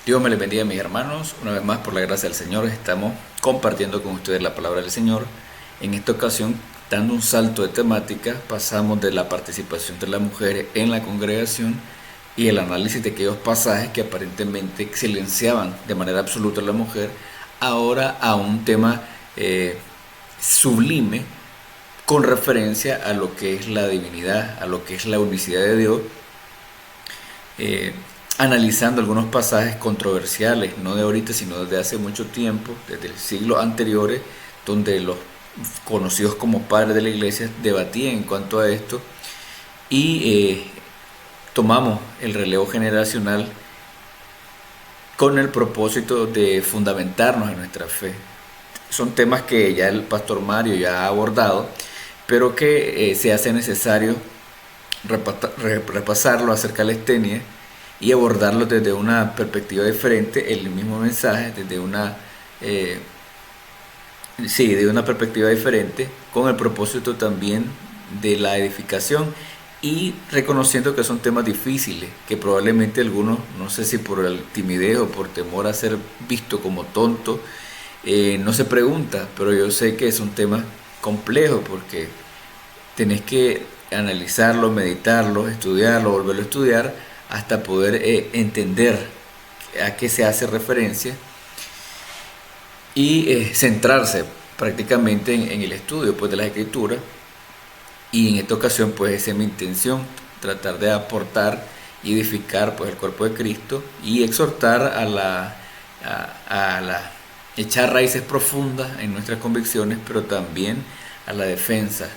Dios me les bendiga, mis hermanos. Una vez más, por la gracia del Señor, estamos compartiendo con ustedes la palabra del Señor. En esta ocasión, dando un salto de temática, pasamos de la participación de las mujeres en la congregación y el análisis de aquellos pasajes que aparentemente silenciaban de manera absoluta a la mujer, ahora a un tema sublime con referencia a lo que es la divinidad, a lo que es la unicidad de Dios, eh, analizando algunos pasajes controversiales, no de ahorita, sino desde hace mucho tiempo, desde siglos anteriores, donde los conocidos como padres de la iglesia debatían en cuanto a esto y tomamos el relevo generacional con el propósito de fundamentarnos en nuestra fe. Son temas que ya el pastor Mario ya ha abordado, pero que se hace necesario repasarlo acerca de la estenia y abordarlo desde una perspectiva diferente, el mismo mensaje desde de una perspectiva diferente, con el propósito también de la edificación y reconociendo que son temas difíciles, que probablemente algunos, no sé si por el timidez o por temor a ser visto como tonto, no se pregunta, pero yo sé que son temas complejos porque tenés que analizarlo, meditarlo, estudiarlo, volverlo a estudiar hasta poder entender a qué se hace referencia y centrarse prácticamente en el estudio pues, de las escrituras. Y en esta ocasión pues esa es mi intención, tratar de aportar y edificar pues el cuerpo de Cristo y exhortar a echar raíces profundas en nuestras convicciones, pero también a la defensa,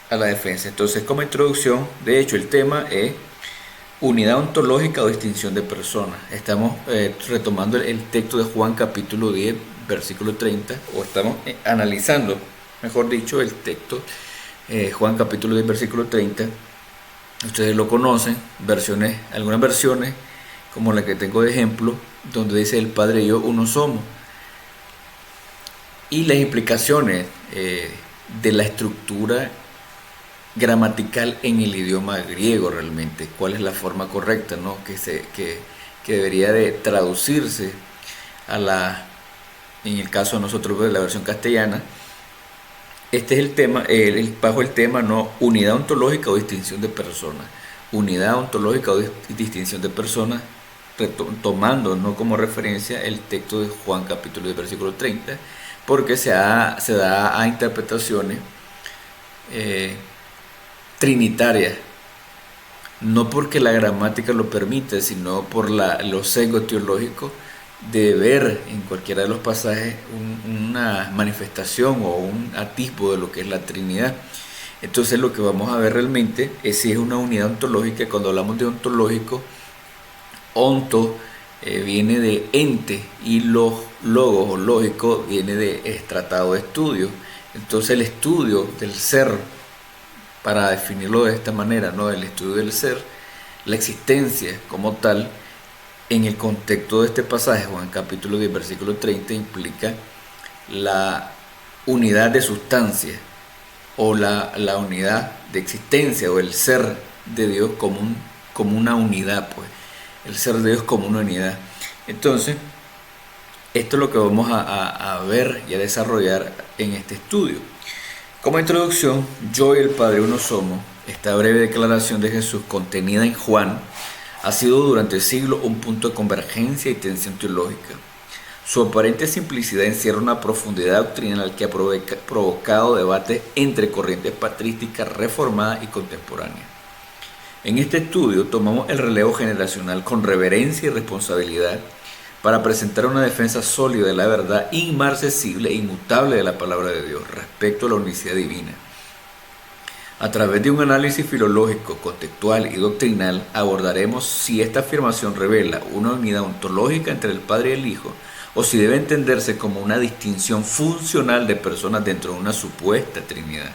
Entonces, como introducción, de hecho el tema es unidad ontológica o distinción de personas. Estamos retomando el texto de Juan capítulo 10, versículo 30, o estamos analizando, mejor dicho, el texto Juan capítulo 10, versículo 30. Ustedes lo conocen, algunas versiones, como la que tengo de ejemplo, donde dice el Padre y yo uno somos. Y las implicaciones de la estructura gramatical en el idioma griego realmente, cuál es la forma correcta, ¿no? que debería de traducirse en el caso de nosotros de la versión castellana. Este es el tema, bajo el tema, ¿no? Unidad ontológica o distinción de personas. Unidad ontológica o distinción de personas, tomando no como referencia el texto de Juan capítulo 10 versículo 30, porque se da a interpretaciones trinitarias, no porque la gramática lo permite, sino por los sesgos teológicos de ver en cualquiera de los pasajes una manifestación o un atisbo de lo que es la Trinidad. Entonces lo que vamos a ver realmente es si es una unidad ontológica. Cuando hablamos de ontológico, onto viene de ente y los logos o lógico viene de tratado de estudio. Entonces el estudio del ser, para definirlo de esta manera, ¿no? El estudio del ser, la existencia como tal, en el contexto de este pasaje, Juan capítulo 10, versículo 30, implica la unidad de sustancia o la unidad de existencia o el ser de Dios como una unidad, pues. El ser de Dios como una unidad. Entonces, esto es lo que vamos a ver y a desarrollar en este estudio. Como introducción, yo y el Padre uno somos. Esta breve declaración de Jesús contenida en Juan ha sido durante siglos un punto de convergencia y tensión teológica. Su aparente simplicidad encierra una profundidad doctrinal que ha provocado debates entre corrientes patrísticas reformadas y contemporáneas. En este estudio tomamos el relevo generacional con reverencia y responsabilidad para presentar una defensa sólida de la verdad inmarcesible e inmutable de la palabra de Dios respecto a la unicidad divina. A través de un análisis filológico, contextual y doctrinal, abordaremos si esta afirmación revela una unidad ontológica entre el Padre y el Hijo, o si debe entenderse como una distinción funcional de personas dentro de una supuesta Trinidad.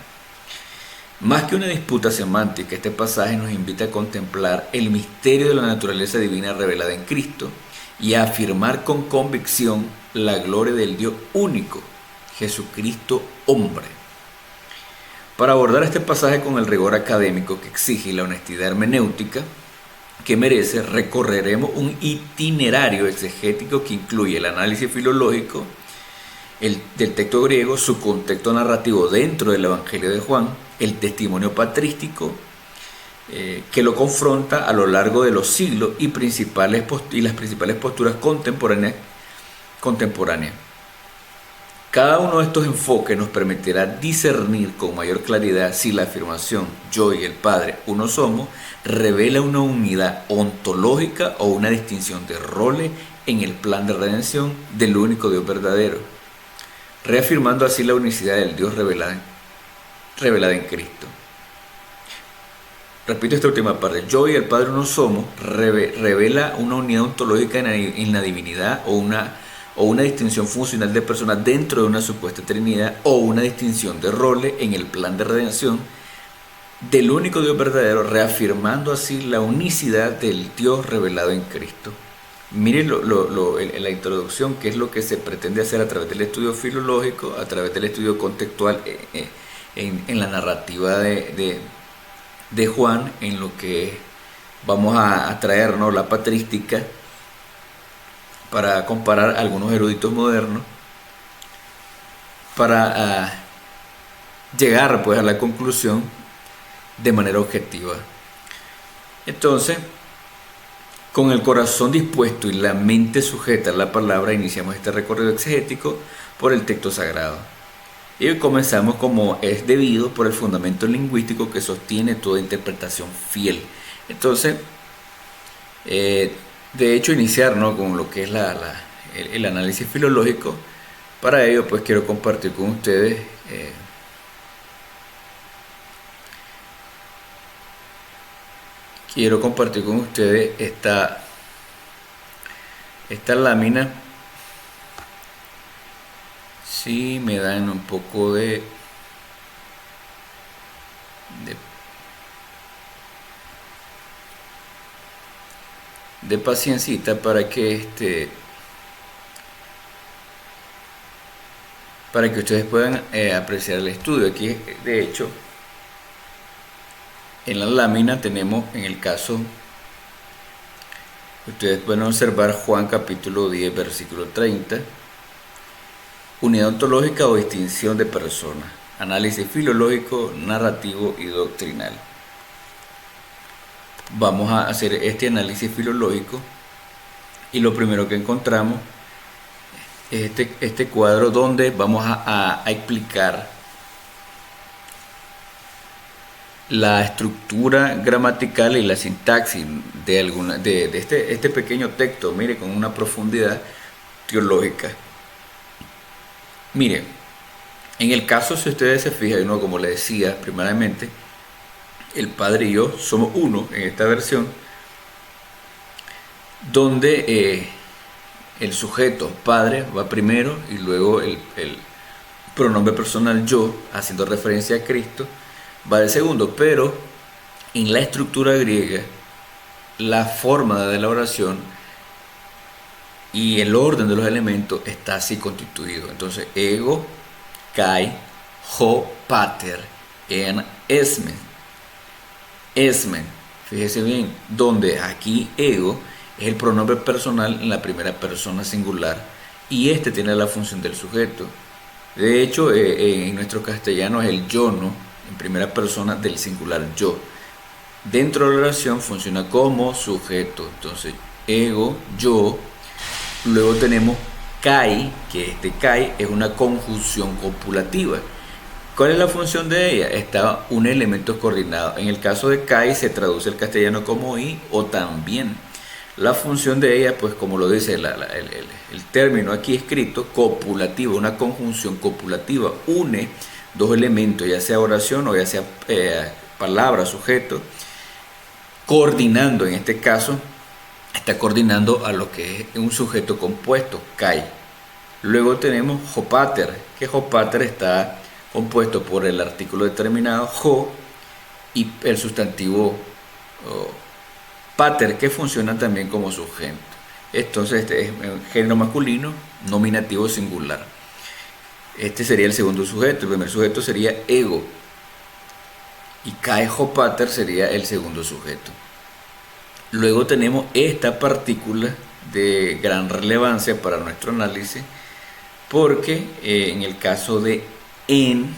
Más que una disputa semántica, este pasaje nos invita a contemplar el misterio de la naturaleza divina revelada en Cristo y a afirmar con convicción la gloria del Dios único, Jesucristo hombre. Para abordar este pasaje con el rigor académico que exige la honestidad hermenéutica, que merece, recorreremos un itinerario exegético que incluye el análisis filológico del texto griego, su contexto narrativo dentro del Evangelio de Juan, el testimonio patrístico que lo confronta a lo largo de los siglos y las principales posturas contemporáneas. Cada uno de estos enfoques nos permitirá discernir con mayor claridad si la afirmación yo y el Padre uno somos revela una unidad ontológica o una distinción de roles en el plan de redención del único Dios verdadero, reafirmando así la unicidad del Dios revelada en Cristo. Repito esta última parte. Yo y el Padre uno somos revela una unidad ontológica en la divinidad o una distinción funcional de personas dentro de una supuesta Trinidad o una distinción de roles en el plan de redención del único Dios verdadero, reafirmando así la unicidad del Dios revelado en Cristo. Miren en la introducción qué es lo que se pretende hacer a través del estudio filológico, a través del estudio contextual en la narrativa de Juan, en lo que vamos a traernos la patrística para comparar algunos eruditos modernos para llegar pues a la conclusión de manera objetiva. Entonces, con el corazón dispuesto y la mente sujeta a la palabra, iniciamos este recorrido exegético por el texto sagrado. Y hoy comenzamos como es debido por el fundamento lingüístico que sostiene toda interpretación fiel. Entonces, de hecho, iniciar, ¿no?, con lo que es el análisis filológico. Para ello, pues quiero compartir con ustedes esta lámina. Si me dan un poco de paciencita para que ustedes puedan apreciar el estudio. Aquí, de hecho, en la lámina tenemos, en el caso, ustedes pueden observar Juan capítulo 10, versículo 30, unidad ontológica o distinción de personas, análisis filológico, narrativo y doctrinal. Vamos a hacer este análisis filológico y lo primero que encontramos es este cuadro donde vamos a explicar la estructura gramatical y la sintaxis de este pequeño texto, mire, con una profundidad teológica. Mire, en el caso, si ustedes se fijan, ¿no?, como les decía, primeramente, el Padre y yo somos uno en esta versión, donde el sujeto Padre va primero y luego el pronombre personal yo, haciendo referencia a Cristo, va de segundo. Pero en la estructura griega, la forma de la oración y el orden de los elementos está así constituido. Entonces, ego, kai, ho, pater, en, esmen. Esmen, fíjese bien, donde aquí ego es el pronombre personal en la primera persona singular y este tiene la función del sujeto. De hecho, en nuestro castellano es el yo, ¿no?, en primera persona del singular yo. Dentro de la oración funciona como sujeto. Entonces, ego, yo. Luego tenemos kai, que este kai es una conjunción copulativa. ¿Cuál es la función de ella? Está un elemento coordinado. En el caso de kai se traduce el castellano como y o también. La función de ella, pues como lo dice el término aquí escrito, copulativa, una conjunción copulativa, une dos elementos, ya sea oración o ya sea palabra, sujeto, coordinando. En este caso, está coordinando a lo que es un sujeto compuesto, kai. Luego tenemos hopater, que hopater está compuesto por el artículo determinado ho y el sustantivo pater, que funciona también como sujeto. Entonces, este es un género masculino, nominativo singular. Este sería el segundo sujeto. El primer sujeto sería ego y kai ho pater sería el segundo sujeto. Luego tenemos esta partícula de gran relevancia para nuestro análisis, porque en el caso de en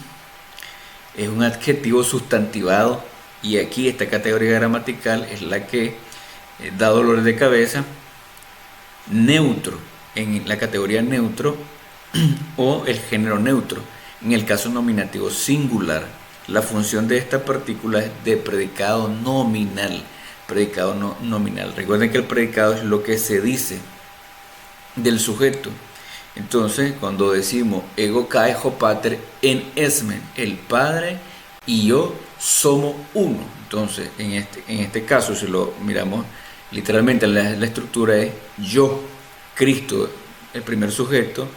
es un adjetivo sustantivado, y aquí esta categoría gramatical es la que da dolores de cabeza. Neutro, en la categoría neutro o el género neutro. En el caso nominativo singular, la función de esta partícula es de predicado nominal. Predicado nominal. Recuerden que el predicado es lo que se dice del sujeto. Entonces, cuando decimos ego kai ho pater en esmen, el padre y yo somos uno. Entonces, en este caso, si lo miramos literalmente, la estructura es yo, Cristo, el primer sujeto,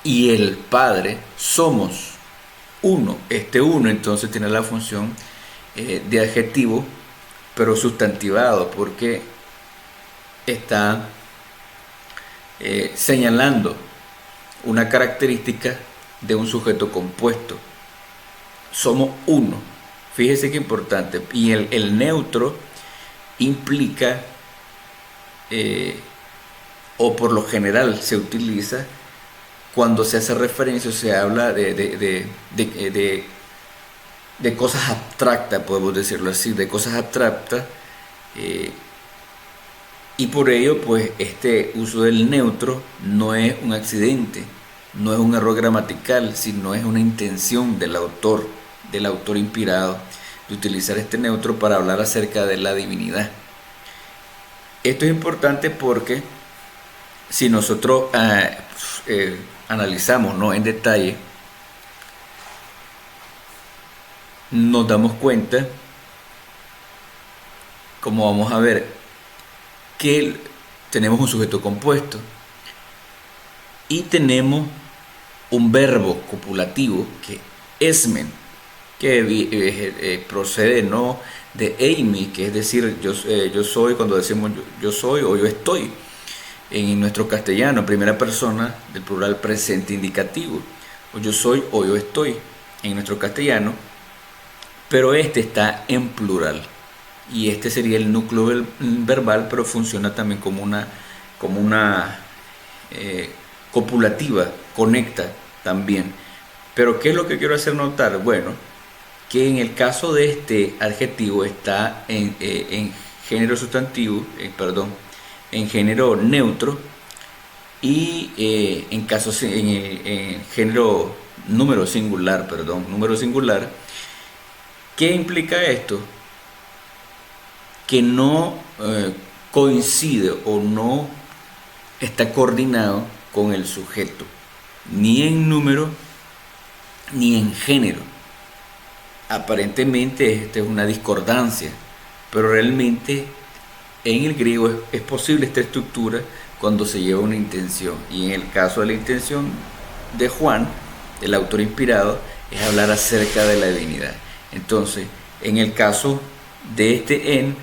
y el Padre somos uno. Este uno entonces tiene la función de adjetivo, pero sustantivado, porque está señalando una característica de un sujeto compuesto. Somos uno. Fíjese qué importante. Y el neutro implica, o por lo general se utiliza cuando se hace referencia o se habla de cosas abstractas, podemos decirlo así, de cosas abstractas, y por ello pues este uso del neutro no es un accidente, no es un error gramatical, sino es una intención del autor inspirado de utilizar este neutro para hablar acerca de la divinidad. Esto es importante porque si nosotros analizamos, ¿no?, en detalle, nos damos cuenta, como vamos a ver, que tenemos un sujeto compuesto y tenemos un verbo copulativo que esmen, que procede, ¿no?, de eimi, que es decir, yo soy, cuando decimos yo soy o yo estoy, en nuestro castellano, primera persona del plural presente indicativo, o yo soy o yo estoy en nuestro castellano, pero este está en plural, y este sería el núcleo verbal, pero funciona también como una copulativa, conecta también. Pero ¿qué es lo que quiero hacer notar? Bueno, que en el caso de este adjetivo está en género sustantivo, en género neutro, y en género número singular. ¿Qué implica esto? Que no coincide o no está coordinado con el sujeto, ni en número ni en género. Aparentemente esta es una discordancia, pero realmente en el griego es posible esta estructura cuando se lleva una intención, y en el caso de la intención de Juan, el autor inspirado, es hablar acerca de la divinidad. Entonces, en el caso de este en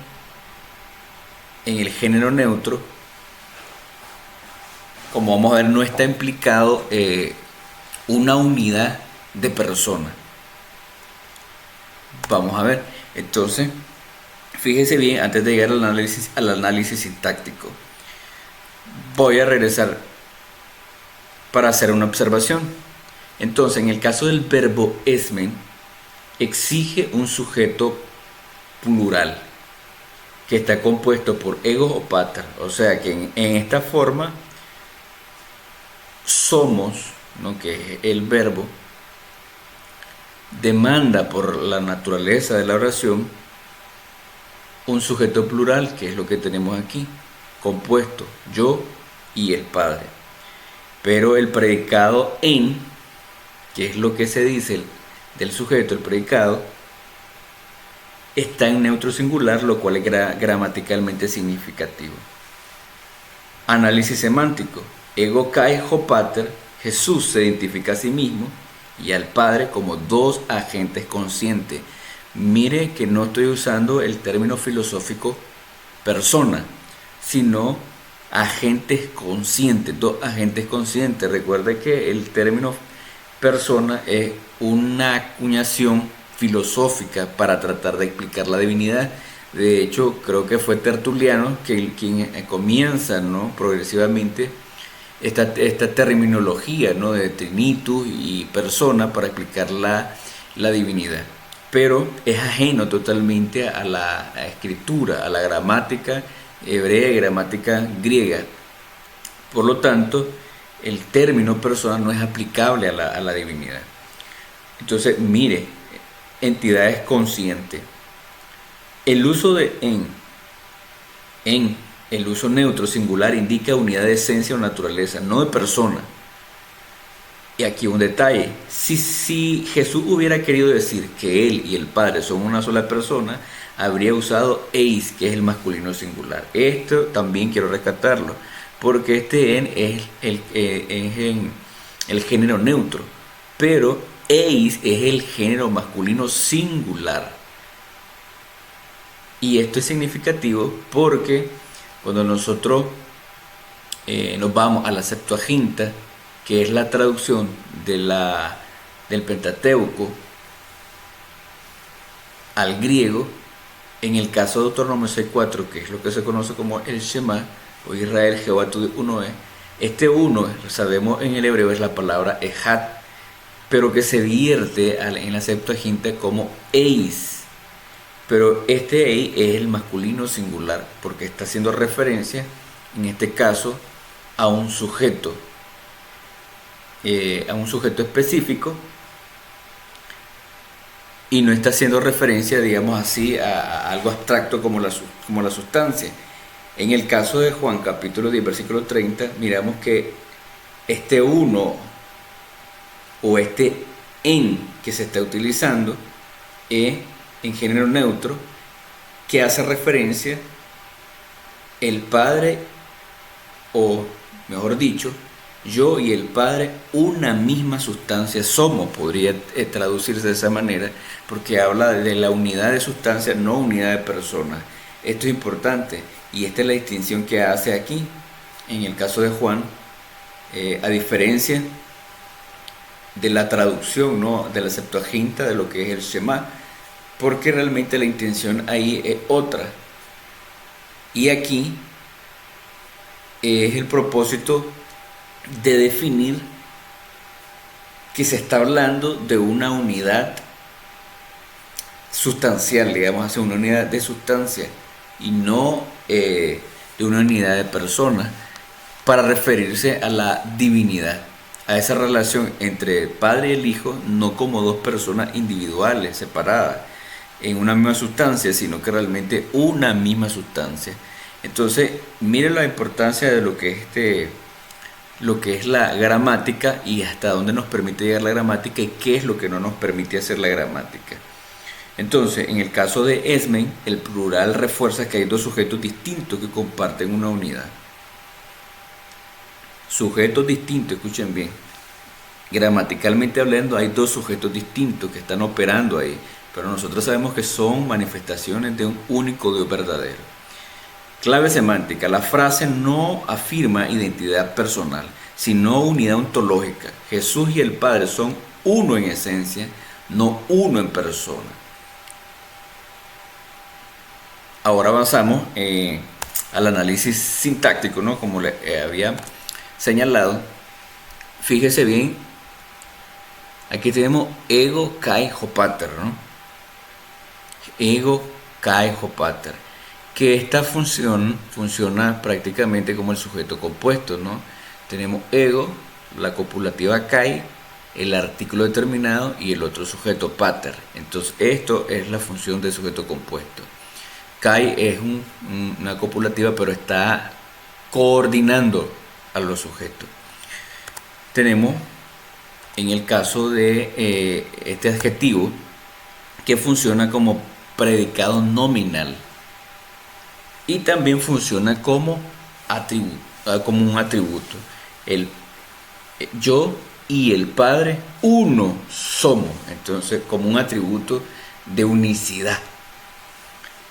el género neutro, como vamos a ver, no está implicado una unidad de persona. Vamos a ver, entonces, fíjese bien, antes de llegar al análisis sintáctico, voy a regresar para hacer una observación. Entonces, en el caso del verbo esmen, exige un sujeto plural que está compuesto por ego o pater, o sea que en esta forma somos, ¿no?, que es el verbo, demanda por la naturaleza de la oración un sujeto plural, que es lo que tenemos aquí, compuesto yo y el Padre. Pero el predicado en, que es lo que se dice del sujeto, el predicado, está en neutro singular, lo cual es gramaticalmente significativo. Análisis semántico. Ego kai ho pater, Jesús se identifica a sí mismo y al Padre como dos agentes conscientes. Mire que no estoy usando el término filosófico persona, sino agentes conscientes, dos agentes conscientes. Recuerde que el término persona es una acuñación filosófica para tratar de explicar la divinidad. De hecho, creo que fue Tertuliano quien comienza, ¿no?, progresivamente esta terminología, ¿no?, de trinitus y persona para explicar la divinidad. Pero es ajeno totalmente a la escritura, a la gramática hebrea y gramática griega. Por lo tanto, el término persona no es aplicable a la divinidad. Entonces, mire, entidades conscientes. El uso de en el uso neutro singular indica unidad de esencia o naturaleza, no de persona. Y aquí un detalle, si Jesús hubiera querido decir que Él y el Padre son una sola persona, habría usado eis, que es el masculino singular. Esto también quiero rescatarlo, porque este en es el género neutro, pero eis es el género masculino singular. Y esto es significativo porque cuando nosotros nos vamos a la Septuaginta, que es la traducción del Pentateuco al griego, en el caso de Deuteronomio 6:4, que es lo que se conoce como el Shema, o Israel, Jehová tu uno es, este uno, sabemos en el hebreo, es la palabra ejad, pero que se vierte en la Septuaginta como eis. Pero este eis es el masculino singular, porque está haciendo referencia, en este caso, a un sujeto específico, y no está haciendo referencia, digamos así, a algo abstracto como la sustancia. En el caso de Juan capítulo 10 versículo 30, miramos que este uno o este en que se está utilizando es en género neutro, que hace referencia el Padre, o mejor dicho, yo y el Padre una misma sustancia somos, podría traducirse de esa manera, porque habla de la unidad de sustancia, no unidad de persona. Esto es importante y esta es la distinción que hace aquí, en el caso de Juan, a diferencia de la traducción, ¿no?, de la Septuaginta, de lo que es el Shema, porque realmente la intención ahí es otra. Y aquí es el propósito de definir que se está hablando de una unidad sustancial, digamos así, una unidad de sustancia, y no de una unidad de persona, para referirse a la divinidad, a esa relación entre el Padre y el Hijo, no como dos personas individuales, separadas, en una misma sustancia, sino que realmente una misma sustancia. Entonces, miren la importancia de lo que es la gramática, y hasta dónde nos permite llegar la gramática y qué es lo que no nos permite hacer la gramática. Entonces, en el caso de esmen, el plural refuerza que hay dos sujetos distintos que comparten una unidad. Sujetos distintos, escuchen bien. Gramaticalmente hablando, hay dos sujetos distintos que están operando ahí, pero nosotros sabemos que son manifestaciones de un único Dios verdadero. Clave semántica: la frase no afirma identidad personal, sino unidad ontológica. Jesús y el Padre son uno en esencia, no uno en persona. Ahora avanzamos al análisis sintáctico, ¿no?, como le había señalado. Fíjese bien, aquí tenemos ego, kai, hopater, ¿no? Ego, kai, hopater, que esta función funciona prácticamente como el sujeto compuesto, ¿no? Tenemos ego, la copulativa kai, el artículo determinado y el otro sujeto pater. Entonces esto es la función del sujeto compuesto. Kai es una copulativa, pero está coordinando a los sujetos. Tenemos en el caso de este adjetivo, que funciona como predicado nominal y también funciona como un atributo. Yo y el Padre uno somos, entonces como un atributo de unicidad.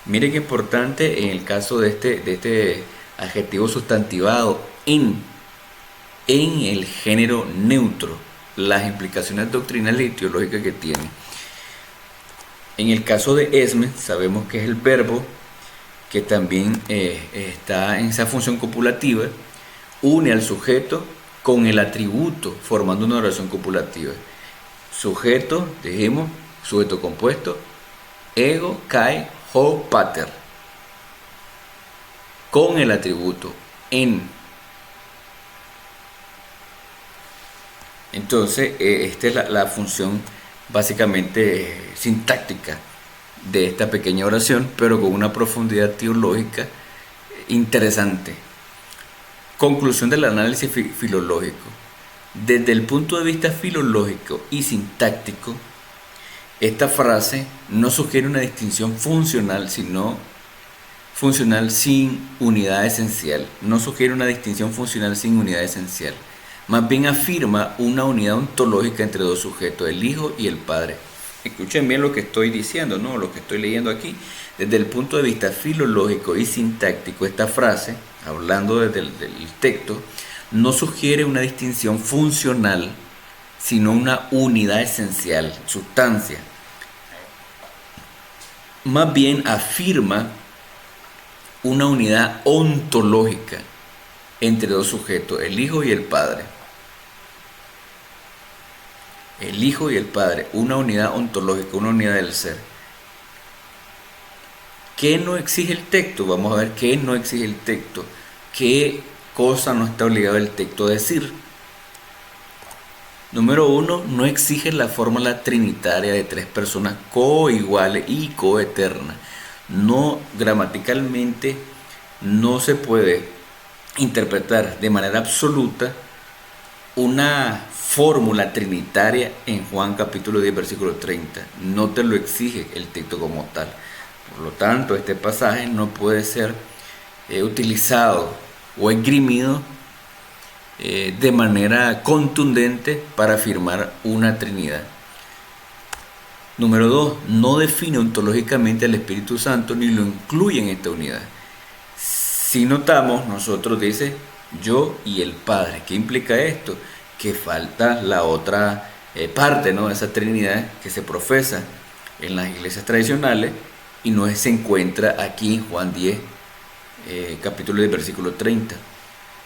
Mire qué importante en el caso de este adjetivo sustantivado en el género neutro, las implicaciones doctrinales y teológicas que tiene. En el caso de esme, sabemos que es el verbo que también está en esa función copulativa, une al sujeto con el atributo, formando una oración copulativa. Sujeto, dijimos, sujeto compuesto, ego, kai, ho, pater, con el atributo en. Entonces, esta es la función básicamente sintáctica de esta pequeña oración, pero con una profundidad teológica interesante. Conclusión del análisis filológico. Desde el punto de vista filológico y sintáctico, esta frase no sugiere una distinción funcional, sino funcional sin unidad esencial. No sugiere una distinción funcional sin unidad esencial. Más bien afirma una unidad ontológica entre dos sujetos, el Hijo y el Padre. Escuchen bien lo que estoy diciendo, ¿no? Lo que estoy leyendo aquí. Desde el punto de vista filológico y sintáctico, esta frase, hablando desde el texto, no sugiere una distinción funcional, sino una unidad esencial, sustancia. Más bien afirma una unidad ontológica entre dos sujetos, el Hijo y el Padre. El Hijo y el Padre, una unidad ontológica, una unidad del ser. ¿Qué no exige el texto? Vamos a ver qué no exige el texto. ¿Qué cosa no está obligado el texto a decir? Número 1, no exige la fórmula trinitaria de tres personas coiguales y coeternas. No, gramaticalmente, no se puede interpretar de manera absoluta una fórmula trinitaria en Juan capítulo 10 versículo 30. No te lo exige el texto como tal. Por lo tanto, este pasaje no puede ser utilizado o esgrimido de manera contundente para afirmar una Trinidad. Número 2, no define ontológicamente al Espíritu Santo ni lo incluye en esta unidad. Si notamos, nosotros dice yo y el Padre. ¿Qué implica esto? Que falta la otra parte, ¿no?, de esa Trinidad que se profesa en las iglesias tradicionales y no se encuentra aquí en Juan 10, capítulo 10, versículo 30.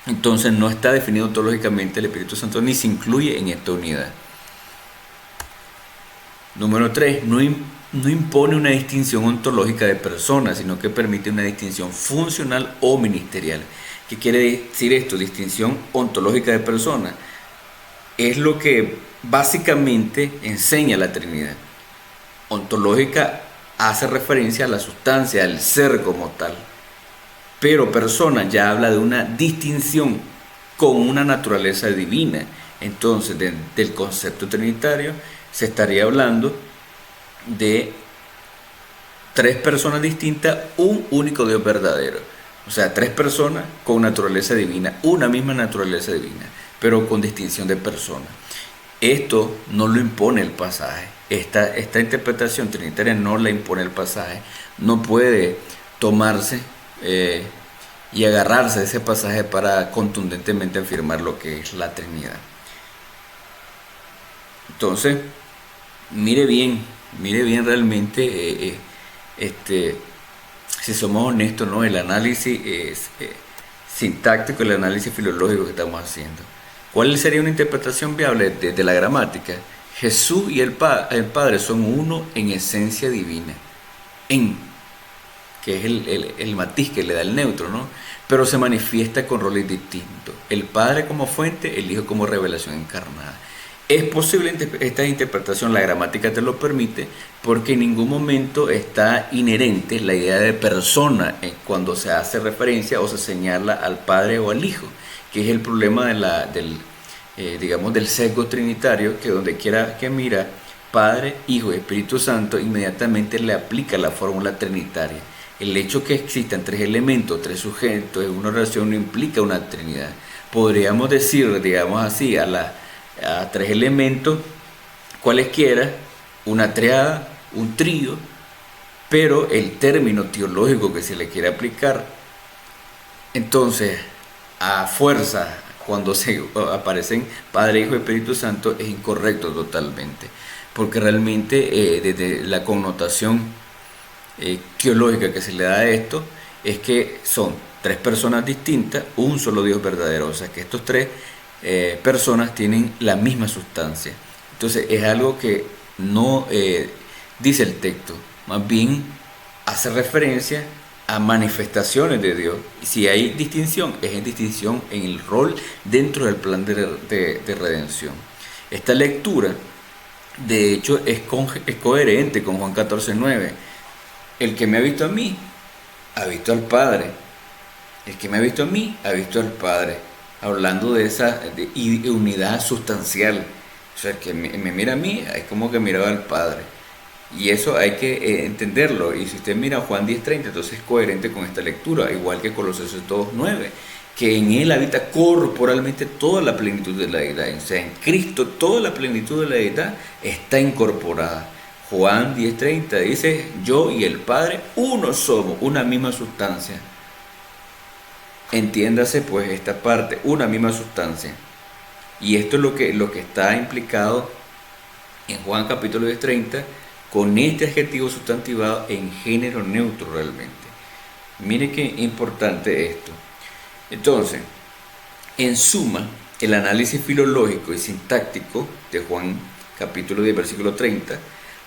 Entonces no está definido ontológicamente el Espíritu Santo ni se incluye en esta unidad. Número 3, no impone una distinción ontológica de personas, sino que permite una distinción funcional o ministerial. ¿Qué quiere decir esto? Distinción ontológica de personas. Es lo que básicamente enseña la Trinidad. Ontológica hace referencia a la sustancia, al ser como tal. Pero persona ya habla de una distinción con una naturaleza divina. Entonces, del concepto trinitario se estaría hablando de tres personas distintas, un único Dios verdadero. O sea, tres personas con naturaleza divina, una misma naturaleza divina, pero con distinción de personas. Esto no lo impone el pasaje. Esta interpretación trinitaria no la impone el pasaje. No puede tomarse y agarrarse de ese pasaje para contundentemente afirmar lo que es la Trinidad. Entonces, mire bien realmente, si somos honestos, ¿no?, el análisis sintáctico, el análisis filológico que estamos haciendo. ¿Cuál sería una interpretación viable de la gramática? Jesús y el Padre son uno en esencia divina, que es el matiz que le da el neutro, ¿no? Pero se manifiesta con roles distintos. El Padre como fuente, el Hijo como revelación encarnada. Es posible esta interpretación, la gramática te lo permite, porque en ningún momento está inherente la idea de persona cuando se hace referencia o se señala al Padre o al Hijo, que es el problema del sesgo trinitario, que donde quiera que mira Padre, Hijo y Espíritu Santo, inmediatamente le aplica la fórmula trinitaria. El hecho que existan tres elementos, tres sujetos en una oración no implica una Trinidad. Podríamos decir, digamos así, a tres elementos cualesquiera, una triada, un trío, pero el término teológico que se le quiere aplicar, entonces a fuerza, cuando se aparecen Padre, Hijo y Espíritu Santo, es incorrecto totalmente, porque realmente desde la connotación teológica que se le da a esto, es que son tres personas distintas, un solo Dios verdadero. O sea que estos tres personas tienen la misma sustancia. Entonces es algo que no dice el texto, más bien hace referencia a manifestaciones de Dios. Y si hay distinción, es en distinción en el rol dentro del plan de redención. Esta lectura, de hecho, es coherente con Juan 14:9. El que me ha visto a mí, ha visto al Padre. El que me ha visto a mí, ha visto al Padre. Hablando de esa unidad sustancial. O sea, el que me mira a mí, es como que miraba al Padre. Y eso hay que entenderlo. Y si usted mira Juan 10:30, entonces es coherente con esta lectura, igual que Colosenses 2:9, que en Él habita corporalmente toda la plenitud de la deidad. O sea, en Cristo toda la plenitud de la deidad está incorporada. Juan 10:30 dice, yo y el Padre uno somos, una misma sustancia. Entiéndase pues esta parte, una misma sustancia. Y esto es lo que está implicado en Juan capítulo 10:30 con este adjetivo sustantivado en género neutro realmente. Mire qué importante esto. Entonces, en suma, el análisis filológico y sintáctico de Juan capítulo 10 versículo 30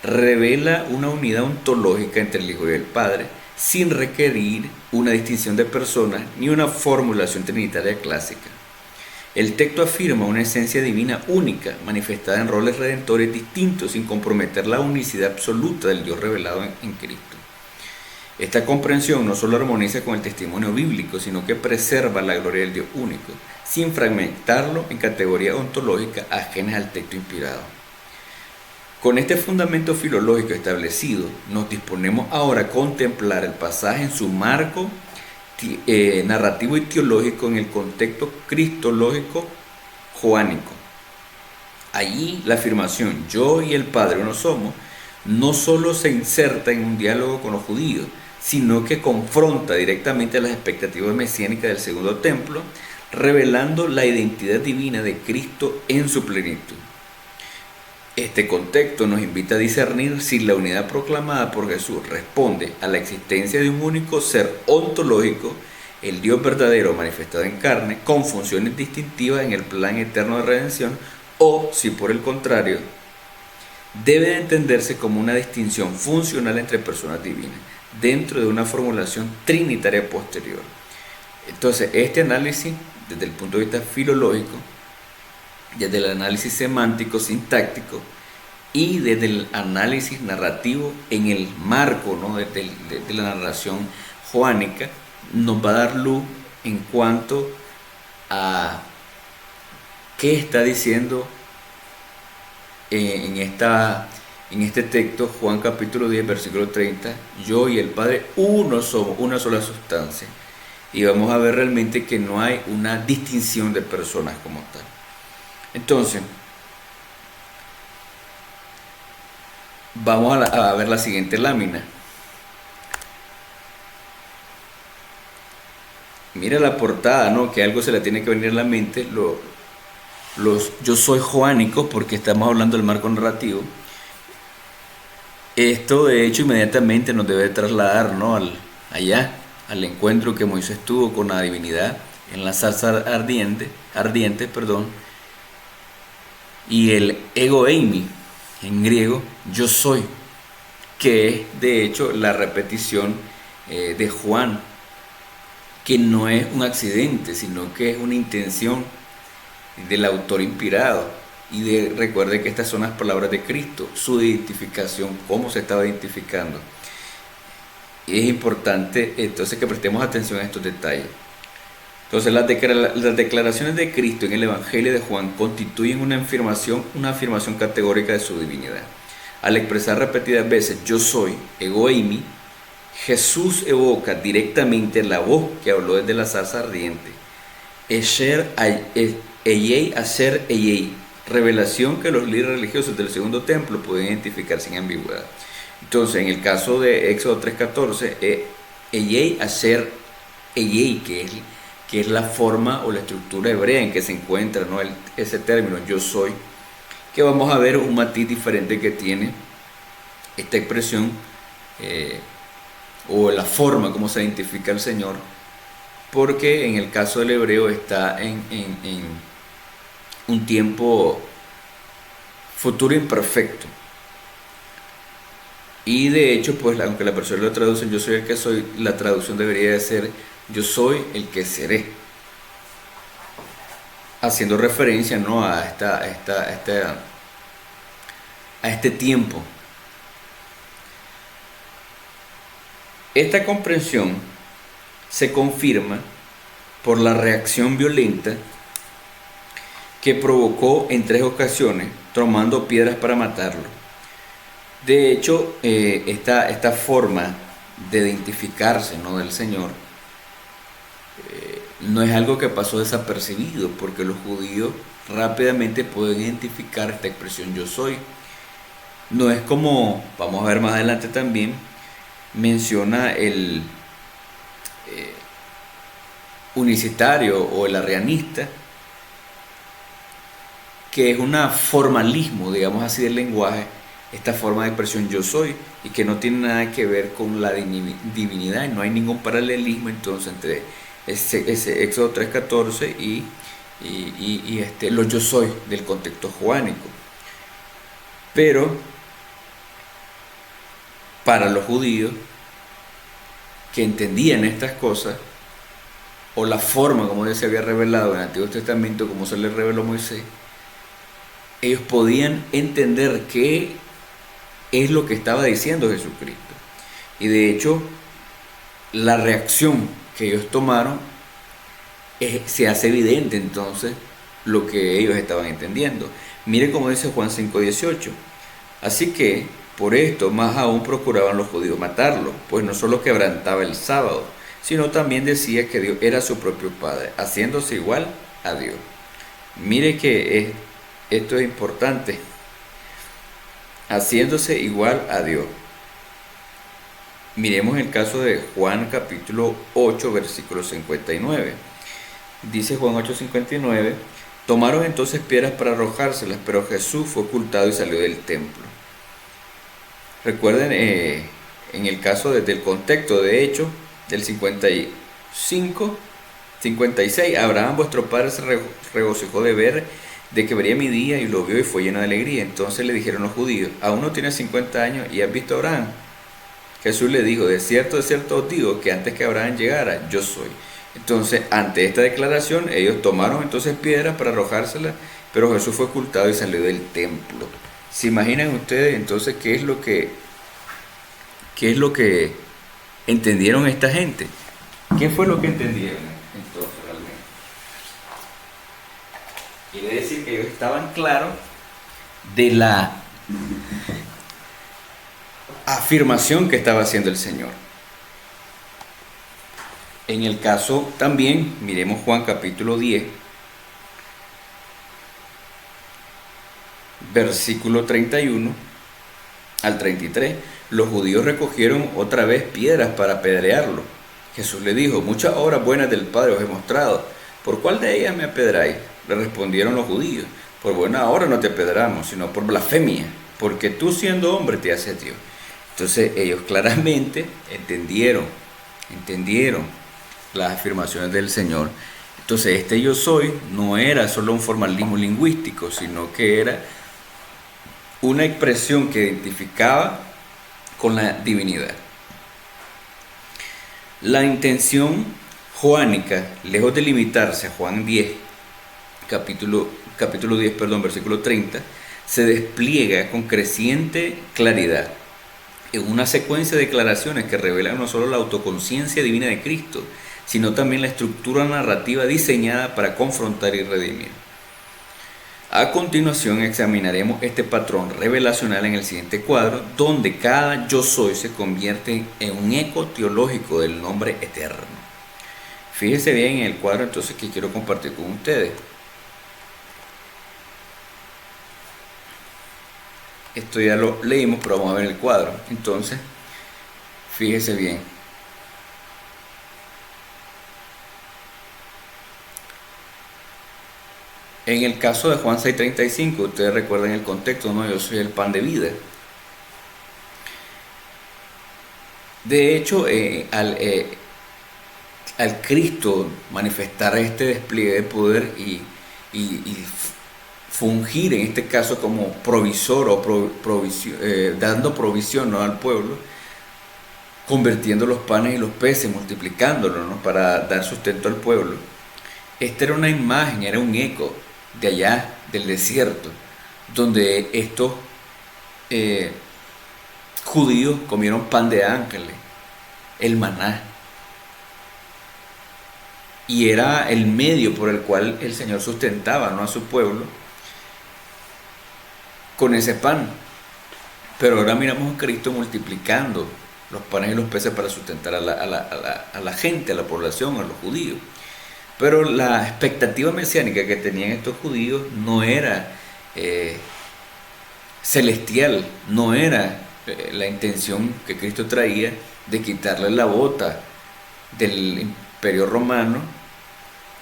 revela una unidad ontológica entre el Hijo y el Padre sin requerir una distinción de personas ni una formulación trinitaria clásica. El texto afirma una esencia divina única, manifestada en roles redentores distintos sin comprometer la unicidad absoluta del Dios revelado en Cristo. Esta comprensión no solo armoniza con el testimonio bíblico, sino que preserva la gloria del Dios único, sin fragmentarlo en categorías ontológicas ajenas al texto inspirado. Con este fundamento filológico establecido, nos disponemos ahora a contemplar el pasaje en su marco narrativo y teológico en el contexto cristológico joánico. Allí la afirmación yo y el Padre uno somos no solo se inserta en un diálogo con los judíos, sino que confronta directamente las expectativas mesiánicas del segundo templo, revelando la identidad divina de Cristo en su plenitud. Este contexto nos invita a discernir si la unidad proclamada por Jesús responde a la existencia de un único ser ontológico, el Dios verdadero manifestado en carne, con funciones distintivas en el plan eterno de redención, o si por el contrario, debe de entenderse como una distinción funcional entre personas divinas, dentro de una formulación trinitaria posterior. Entonces, este análisis, desde el punto de vista filológico, desde el análisis semántico, sintáctico y desde el análisis narrativo en el marco, ¿no?, de la narración joánica, nos va a dar luz en cuanto a qué está diciendo en este texto, Juan capítulo 10, versículo 30, yo y el Padre uno somos, una sola sustancia. Y vamos a ver realmente que no hay una distinción de personas como tal. Entonces, vamos a ver la siguiente lámina. Mira la portada, ¿no? Que algo se le tiene que venir a la mente. Los yo soy joánicos, porque estamos hablando del marco narrativo. Esto, de hecho, inmediatamente nos debe trasladar, ¿no?, al encuentro que Moisés tuvo con la divinidad en la zarza ardiente, y el ego eimi, en griego, yo soy, que es de hecho la repetición de Juan, que no es un accidente, sino que es una intención del autor inspirado. Y recuerde que estas son las palabras de Cristo, su identificación, cómo se estaba identificando. Y es importante entonces que prestemos atención a estos detalles. Entonces las declaraciones de Cristo en el Evangelio de Juan constituyen una afirmación categórica de su divinidad. Al expresar repetidas veces yo soy, ego eimi, Jesús evoca directamente la voz que habló desde la zarza ardiente. Esher eyei asher eyei, revelación que los líderes religiosos del segundo templo pueden identificar sin ambigüedad. Entonces, en el caso de Éxodo 3:14, eyei asher eyei, que es la forma o la estructura hebrea en que se encuentra, ¿no?, ese término, yo soy, que vamos a ver un matiz diferente que tiene esta expresión o la forma como se identifica al Señor, porque en el caso del hebreo está en un tiempo futuro imperfecto. Y de hecho, pues aunque la persona lo traduce, yo soy el que soy, la traducción debería de ser yo soy el que seré, haciendo referencia, ¿no?, a este tiempo. Esta comprensión se confirma por la reacción violenta que provocó en 3 ocasiones, tomando piedras para matarlo. De hecho, esta forma de identificarse, ¿no?, del Señor no es algo que pasó desapercibido, porque los judíos rápidamente pueden identificar esta expresión yo soy. No es como, vamos a ver más adelante también, menciona el unicitario o el arrianista, que es un formalismo, digamos así, del lenguaje, esta forma de expresión yo soy, y que no tiene nada que ver con la divinidad, y no hay ningún paralelismo entonces entre ese Éxodo 3:14 y lo yo soy del contexto joánico. Pero para los judíos que entendían estas cosas, o la forma como Dios se había revelado en el Antiguo Testamento, como se les reveló a Moisés, ellos podían entender qué es lo que estaba diciendo Jesucristo. Y de hecho, la reacción que ellos tomaron se hace evidente entonces lo que ellos estaban entendiendo. Mire cómo dice Juan 5:18. Así que, por esto, más aún procuraban los judíos matarlo, pues no solo quebrantaba el sábado, sino también decía que Dios era su propio Padre, haciéndose igual a Dios. Mire que esto es importante, haciéndose igual a Dios. Miremos el caso de Juan capítulo 8, versículo 59. Dice Juan 8:59, tomaron entonces piedras para arrojárselas, pero Jesús fue ocultado y salió del templo. Recuerden, en el caso del contexto, de hecho, del 55, 56, Abraham vuestro padre se regocijó de ver de que vería mi día, y lo vio y fue lleno de alegría. Entonces le dijeron los judíos, aún no tienes 50 años y has visto a Abraham. Jesús le dijo, de cierto os digo que antes que Abraham llegara, yo soy. Entonces, ante esta declaración, ellos tomaron entonces piedras para arrojárselas, pero Jesús fue ocultado y salió del templo. ¿Se imaginan ustedes entonces qué es lo que entendieron esta gente? ¿Qué fue lo que entendieron entonces realmente? Quiere decir que ellos estaban claros de la afirmación que estaba haciendo el Señor. En el caso también, miremos Juan capítulo 10, versículo 31 al 33. Los judíos recogieron otra vez piedras para apedrearlo. Jesús le dijo, muchas obras buenas del Padre os he mostrado, ¿por cuál de ellas me apedráis? Le respondieron los judíos, por buena obra no te apedramos, sino por blasfemia, porque tú siendo hombre te haces Dios. Entonces ellos claramente entendieron las afirmaciones del Señor. Entonces este yo soy no era solo un formalismo lingüístico, sino que era una expresión que identificaba con la divinidad. La intención joánica, lejos de limitarse a Juan 10, capítulo 10, versículo 30, se despliega con creciente claridad en una secuencia de declaraciones que revelan no solo la autoconciencia divina de Cristo, sino también la estructura narrativa diseñada para confrontar y redimir. A continuación examinaremos este patrón revelacional en el siguiente cuadro, donde cada yo soy se convierte en un eco teológico del nombre eterno. Fíjense bien en el cuadro entonces que quiero compartir con ustedes. Esto ya lo leímos, pero vamos a ver el cuadro. Entonces, fíjese bien. En el caso de Juan 6:35, ustedes recuerdan el contexto, ¿no? Yo soy el pan de vida. De hecho, al Cristo manifestar este despliegue de poder y fungir en este caso como provisor o dando provisión, ¿no?, al pueblo, convirtiendo los panes y los peces, multiplicándolos, ¿no?, para dar sustento al pueblo. Esta era una imagen, era un eco de allá, del desierto, donde estos eh, judíos comieron pan de ángeles, el maná, y era el medio por el cual el Señor sustentaba, ¿no?, a su pueblo con ese pan. Pero ahora miramos a Cristo multiplicando los panes y los peces para sustentar a la gente, a la población, a los judíos. Pero la expectativa mesiánica que tenían estos judíos no era eh, celestial, no era la intención que Cristo traía de quitarle la bota del imperio romano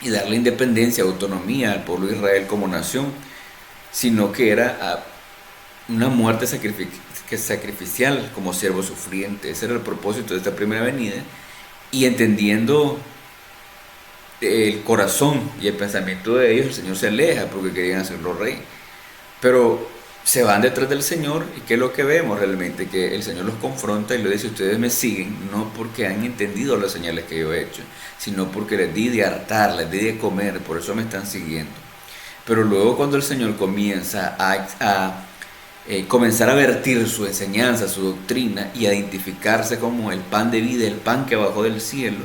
y darle independencia, autonomía al pueblo de Israel como nación, sino que era una muerte sacrificial como siervo sufriente. Ese era el propósito de esta primera venida, y entendiendo el corazón y el pensamiento de ellos, el Señor se aleja porque querían hacerlo rey. Pero se van detrás del Señor, y ¿qué es lo que vemos realmente? Que el Señor los confronta y les dice: ustedes me siguen no porque han entendido las señales que yo he hecho, sino porque les di de hartar, les di de comer, por eso me están siguiendo. Pero luego, cuando el Señor comienza a comenzar a vertir su enseñanza, su doctrina, y a identificarse como el pan de vida, el pan que bajó del cielo,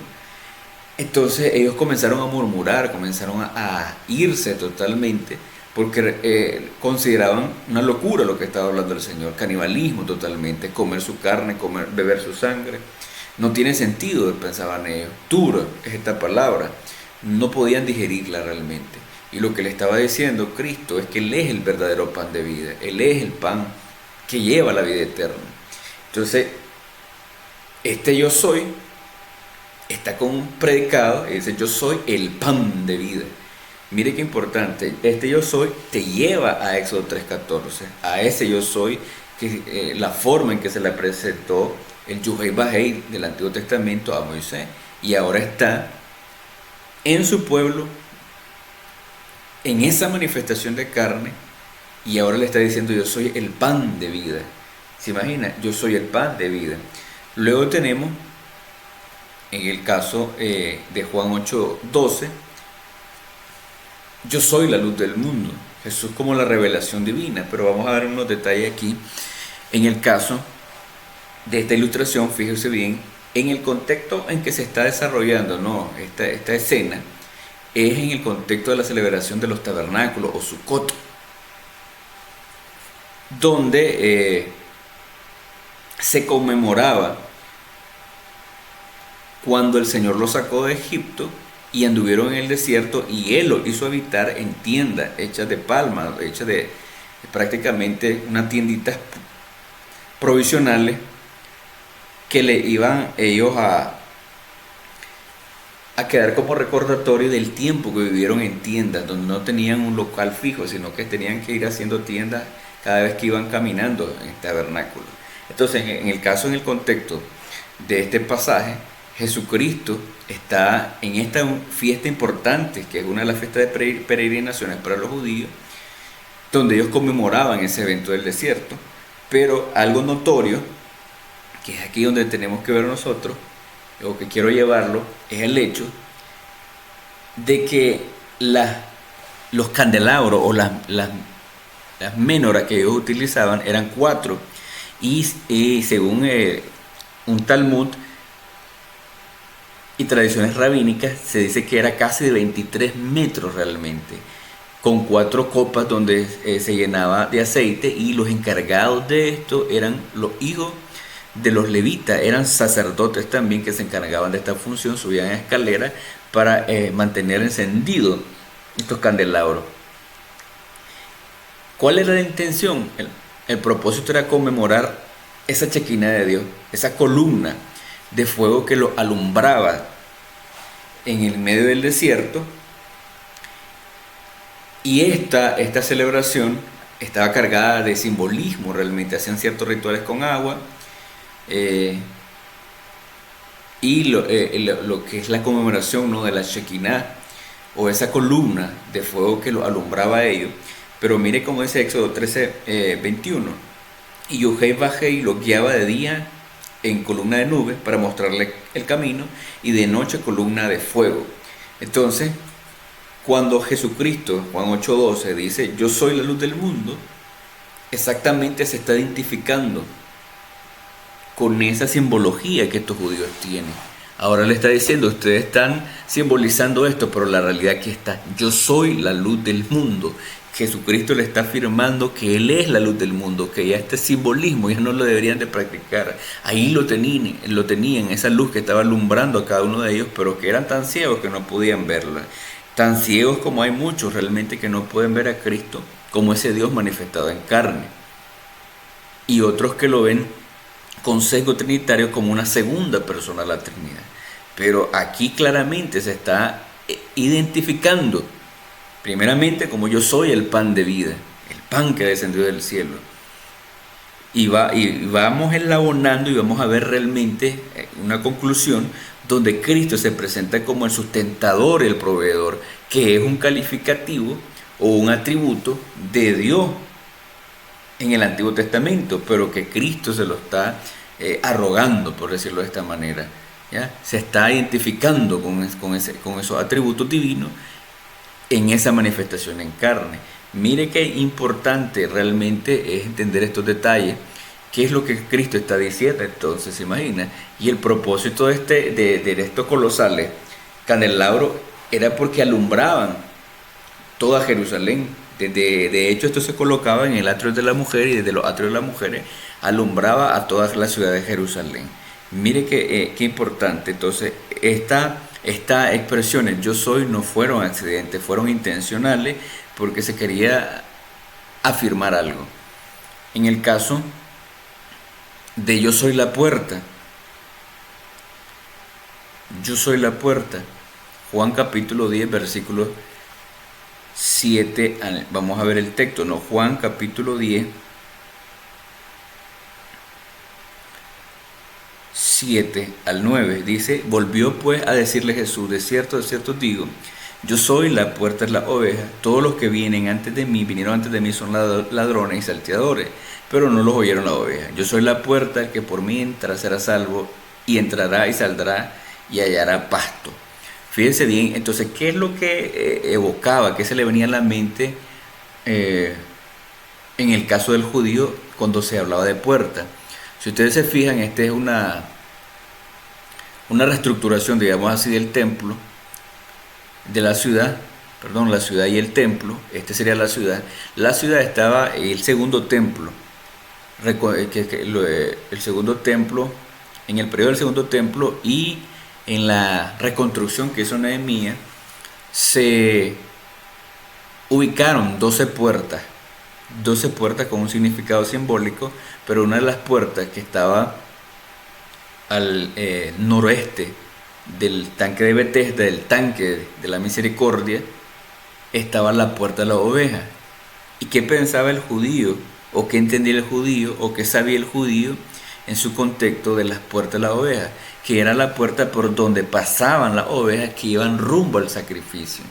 entonces ellos comenzaron a murmurar, comenzaron a irse totalmente, porque consideraban una locura lo que estaba hablando el Señor, canibalismo totalmente, comer su carne, beber su sangre. No tiene sentido, pensaban ellos. Dura es esta palabra. No podían digerirla realmente. Y lo que le estaba diciendo Cristo es que Él es el verdadero pan de vida. Él es el pan que lleva la vida eterna. Entonces, este yo soy está con un predicado y dice: yo soy el pan de vida. Mire qué importante, este yo soy te lleva a Éxodo 3:14, a ese yo soy, que la forma en que se le presentó el Yuhei Bajei del Antiguo Testamento a Moisés, y ahora está en su pueblo, en esa manifestación de carne, y ahora le está diciendo: yo soy el pan de vida. ¿Se imagina? Yo soy el pan de vida. Luego tenemos, en el caso de Juan 8:12, yo soy la luz del mundo. Jesús como la revelación divina. Pero vamos a ver unos detalles aquí. En el caso de esta ilustración, fíjese bien, en el contexto en que se está desarrollando, ¿no?, esta escena, es en el contexto de la celebración de los tabernáculos o Sukkot, donde se conmemoraba cuando el Señor los sacó de Egipto y anduvieron en el desierto, y Él los hizo habitar en tiendas hechas de palma, hechas de prácticamente unas tienditas provisionales que le iban ellos a quedar como recordatorio del tiempo que vivieron en tiendas, donde no tenían un local fijo, sino que tenían que ir haciendo tiendas cada vez que iban caminando en el tabernáculo. Entonces, en el caso, en el contexto de este pasaje, Jesucristo está en esta fiesta importante, que es una de las fiestas de peregrinaciones para los judíos, donde ellos conmemoraban ese evento del desierto. Pero algo notorio, que es aquí donde tenemos que ver nosotros, o que quiero llevarlo, es el hecho de que los candelabros o las menorás que ellos utilizaban eran 4, y según un Talmud y tradiciones rabínicas, se dice que era casi de 23 metros realmente, con 4 copas donde se llenaba de aceite, y los encargados de esto eran los hijos de los levitas, eran sacerdotes también que se encargaban de esta función, subían a escaleras para mantener encendidos estos candelabros. ¿Cuál era la intención? El propósito era conmemorar esa Shekinah de Dios, esa columna de fuego que lo alumbraba en el medio del desierto. Y esta celebración estaba cargada de simbolismo realmente. Hacían ciertos rituales con agua, y lo que es la conmemoración, ¿no?, de la Shekinah, o esa columna de fuego que lo alumbraba a ellos. Pero mire cómo dice Éxodo 13, 21. Y Yohei Bajei lo guiaba de día en columna de nubes para mostrarle el camino, y de noche columna de fuego. Entonces, cuando Jesucristo, Juan 8:12, dice, yo soy la luz del mundo, exactamente se está identificando con esa simbología que estos judíos tienen. Ahora le está diciendo, ustedes están simbolizando esto, pero la realidad aquí está, yo soy la luz del mundo. Jesucristo le está afirmando que Él es la luz del mundo, que ya este simbolismo ya no lo deberían de practicar. Ahí lo tenían, esa luz que estaba alumbrando a cada uno de ellos, pero que eran tan ciegos que no podían verla. Tan ciegos como hay muchos realmente que no pueden ver a Cristo como ese Dios manifestado en carne. Y otros que lo ven con sesgo trinitario como una segunda persona de la Trinidad. Pero aquí claramente se está identificando, primeramente, como yo soy el pan de vida, el pan que descendió del cielo. Y vamos enlabonando y vamos a ver realmente una conclusión donde Cristo se presenta como el sustentador, el proveedor, que es un calificativo o un atributo de Dios en el Antiguo Testamento, pero que Cristo se lo está arrogando, por decirlo de esta manera. ¿Ya? Se está identificando con esos atributos divinos en esa manifestación en carne. Mire qué importante realmente es entender estos detalles. ¿Qué es lo que Cristo está diciendo entonces? ¿Se imagina? Y el propósito de estos colosales candelabros era porque alumbraban toda Jerusalén. De hecho, esto se colocaba en el atrio de la mujer, y desde los atrios de las mujeres alumbraba a toda la ciudad de Jerusalén. Mire qué importante. Entonces, estas expresiones yo soy no fueron accidentes, fueron intencionales porque se quería afirmar algo. En el caso de yo soy la puerta, yo soy la puerta, Juan capítulo 10, versículo 7, vamos a ver el texto, ¿no? Juan capítulo 10, 7 al 9, dice, volvió pues a decirle Jesús, de cierto os digo, yo soy la puerta de las ovejas, todos los que vinieron antes de mí son ladrones y salteadores, pero no los oyeron las ovejas. Yo soy la puerta, el que por mí entra será salvo, y entrará y saldrá y hallará pasto. Fíjense bien, entonces, ¿qué es lo que evocaba? ¿Qué se le venía a la mente en el caso del judío cuando se hablaba de puerta? Si ustedes se fijan, esta es una reestructuración, digamos así, del templo, de la ciudad, perdón, la ciudad y el templo. Este sería la ciudad. La ciudad estaba en el segundo templo, el segundo templo, en el periodo del segundo templo, y en la reconstrucción que hizo Nehemías, se ubicaron 12 puertas con un significado simbólico, pero una de las puertas que estaba al noroeste del tanque de Betesda, del tanque de la misericordia, estaba la puerta de la oveja. ¿Y qué pensaba el judío? ¿O qué entendía el judío? ¿O qué sabía el judío en su contexto de las puertas de la oveja? Que era la puerta por donde pasaban las ovejas que iban rumbo al sacrificio.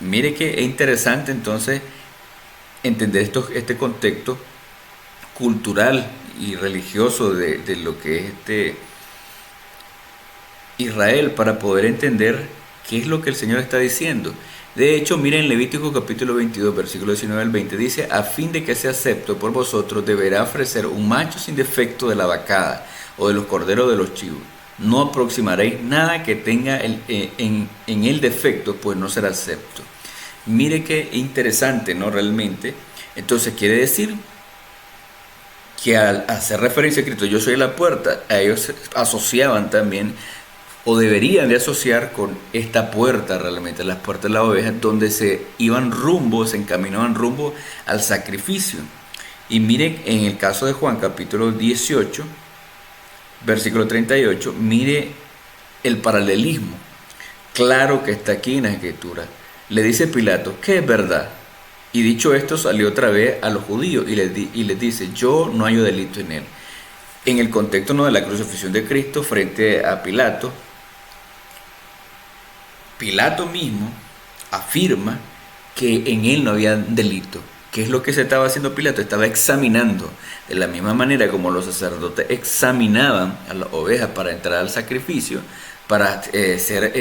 Mire que es interesante entonces entender este contexto cultural y religioso de lo que es Israel, para poder entender qué es lo que el Señor está diciendo. De hecho, miren Levítico capítulo 22, versículo 19 al 20, dice, a fin de que sea acepto por vosotros, deberá ofrecer un macho sin defecto de la vacada o de los corderos de los chivos. No aproximaréis nada que tenga en el defecto, pues no será acepto. Mire qué interesante, ¿no? Realmente. Entonces quiere decir que al hacer referencia a Cristo, yo soy la puerta, a ellos asociaban también, o deberían de asociar con esta puerta realmente, las puertas de la oveja, donde se encaminaban rumbo al sacrificio. Y miren, en el caso de Juan capítulo 18, versículo 38, mire el paralelismo claro que está aquí en la Escritura. Le dice Pilato, ¿qué es verdad? Y dicho esto, salió otra vez a los judíos y les dice, yo no hallo delito en él. En el contexto, ¿no?, de la crucifixión de Cristo frente a Pilato, Pilato mismo afirma que en él no había delito. ¿Qué es lo que se estaba haciendo Pilato? Estaba examinando, de la misma manera como los sacerdotes examinaban a las ovejas para entrar al sacrificio, para ser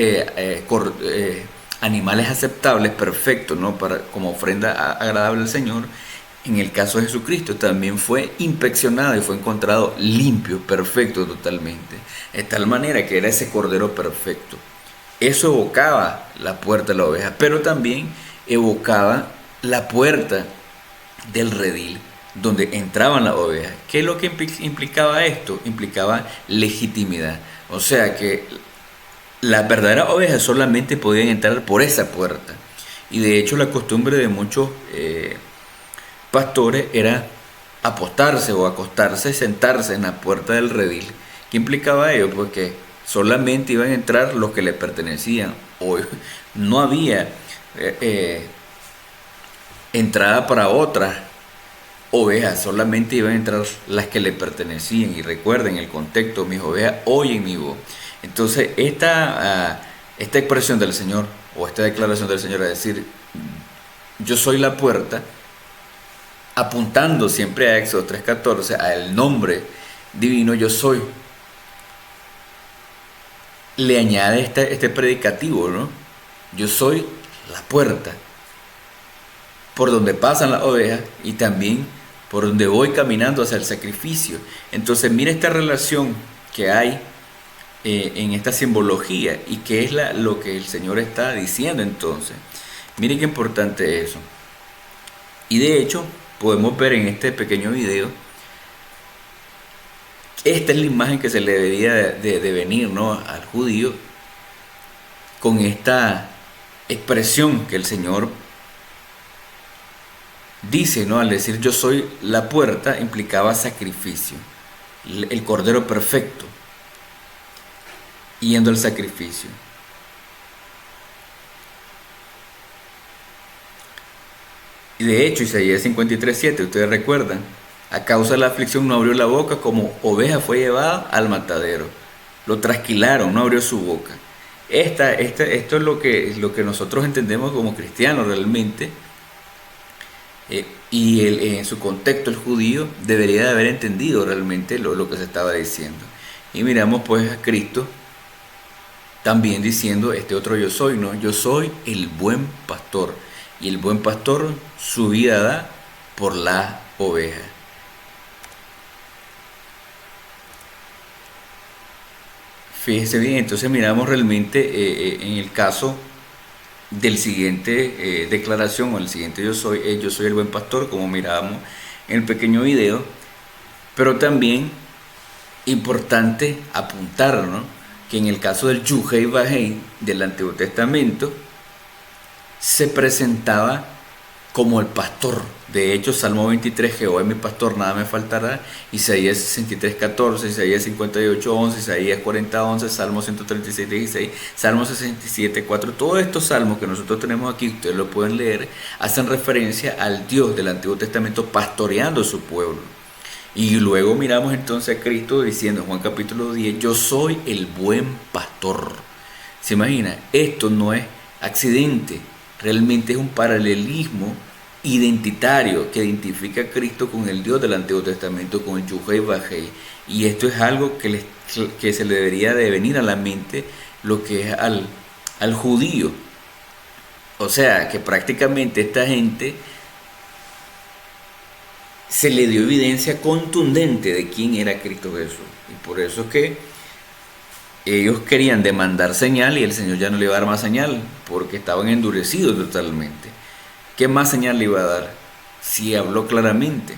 animales aceptables, perfectos, ¿no?, para, como ofrenda agradable al Señor. En el caso de Jesucristo también fue inspeccionado y fue encontrado limpio, perfecto totalmente. De tal manera que era ese cordero perfecto. Eso evocaba la puerta de la oveja, pero también evocaba la puerta del redil, donde entraban las ovejas. ¿Qué es lo que implicaba esto? Implicaba legitimidad. O sea que las verdaderas ovejas solamente podían entrar por esa puerta. Y de hecho la costumbre de muchos pastores era apostarse o acostarse, sentarse en la puerta del redil. ¿Qué implicaba ello? Porque solamente iban a entrar los que le pertenecían. O no había entrada para otras ovejas, solamente iban a entrar las que le pertenecían. Y recuerden el contexto: mis ovejas oyen mi voz. Entonces esta expresión del Señor, o esta declaración del Señor, es decir, yo soy la puerta, apuntando siempre a Éxodo 3:14, al nombre divino yo soy, le añade este predicativo, ¿no? Yo soy la puerta por donde pasan las ovejas y también por donde voy caminando hacia el sacrificio. Entonces mira esta relación que hay en esta simbología, y qué es lo que el Señor está diciendo entonces. Mire qué importante es eso. Y de hecho podemos ver en este pequeño video, esta es la imagen que se le debería de venir, ¿no?, al judío, con esta expresión que el Señor dice, ¿no? Al decir yo soy la puerta, implicaba sacrificio, el cordero perfecto yendo al sacrificio. Y de hecho Isaías 53:7, ustedes recuerdan, a causa de la aflicción no abrió la boca, como oveja fue llevada al matadero. Lo trasquilaron, no abrió su boca. Esto es lo que nosotros entendemos como cristianos realmente. En su contexto el judío debería de haber entendido realmente lo que se estaba diciendo. Y miramos pues a Cristo también diciendo este otro yo soy, ¿no? Yo soy el buen pastor, y el buen pastor su vida da por la oveja. Fíjese bien, entonces miramos realmente en el caso del siguiente declaración, o el siguiente yo soy el buen pastor, como mirábamos en el pequeño video. Pero también importante apuntar, ¿no?, que en el caso del Yuhei Bajei del Antiguo Testamento se presentaba como el pastor. De hecho, Salmo 23, Jehová es mi pastor, nada me faltará. Isaías 63:14, Isaías 58:11, Isaías 40:11, Salmo 136:16, Salmo 67:4. Todos estos salmos que nosotros tenemos aquí, ustedes lo pueden leer, hacen referencia al Dios del Antiguo Testamento pastoreando a su pueblo. Y luego miramos entonces a Cristo diciendo en Juan capítulo 10, yo soy el buen pastor. ¿Se imagina? Esto no es accidente, realmente es un paralelismo identitario que identifica a Cristo con el Dios del Antiguo Testamento, con el Yuhei Bajei. Y esto es algo que se le debería de venir a la mente, lo que es al judío. O sea, que prácticamente esta gente se le dio evidencia contundente de quién era Cristo Jesús. Y por eso es que ellos querían demandar señal, y el Señor ya no le iba a dar más señal, porque estaban endurecidos totalmente. ¿Qué más señal le iba a dar? Si habló claramente.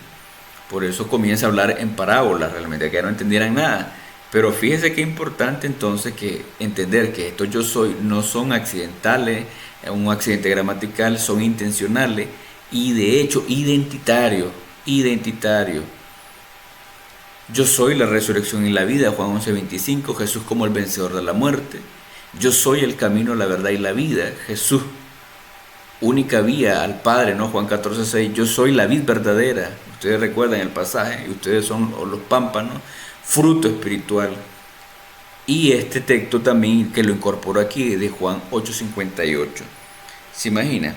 Por eso comienza a hablar en parábolas, realmente, que no entendieran nada. Pero fíjese qué importante entonces que entender que estos yo soy no son accidentales, un accidente gramatical, son intencionales y de hecho identitarios. Yo soy la resurrección y la vida, Juan 11:25, Jesús como el vencedor de la muerte. Yo soy el camino, la verdad y la vida, Jesús, única vía al Padre, ¿no? Juan 14:6, yo soy la vid verdadera. Ustedes recuerdan el pasaje, y ustedes son los pámpanos. fruto espiritual. Y este texto también que lo incorporo aquí de Juan 8:58. ¿Se imagina?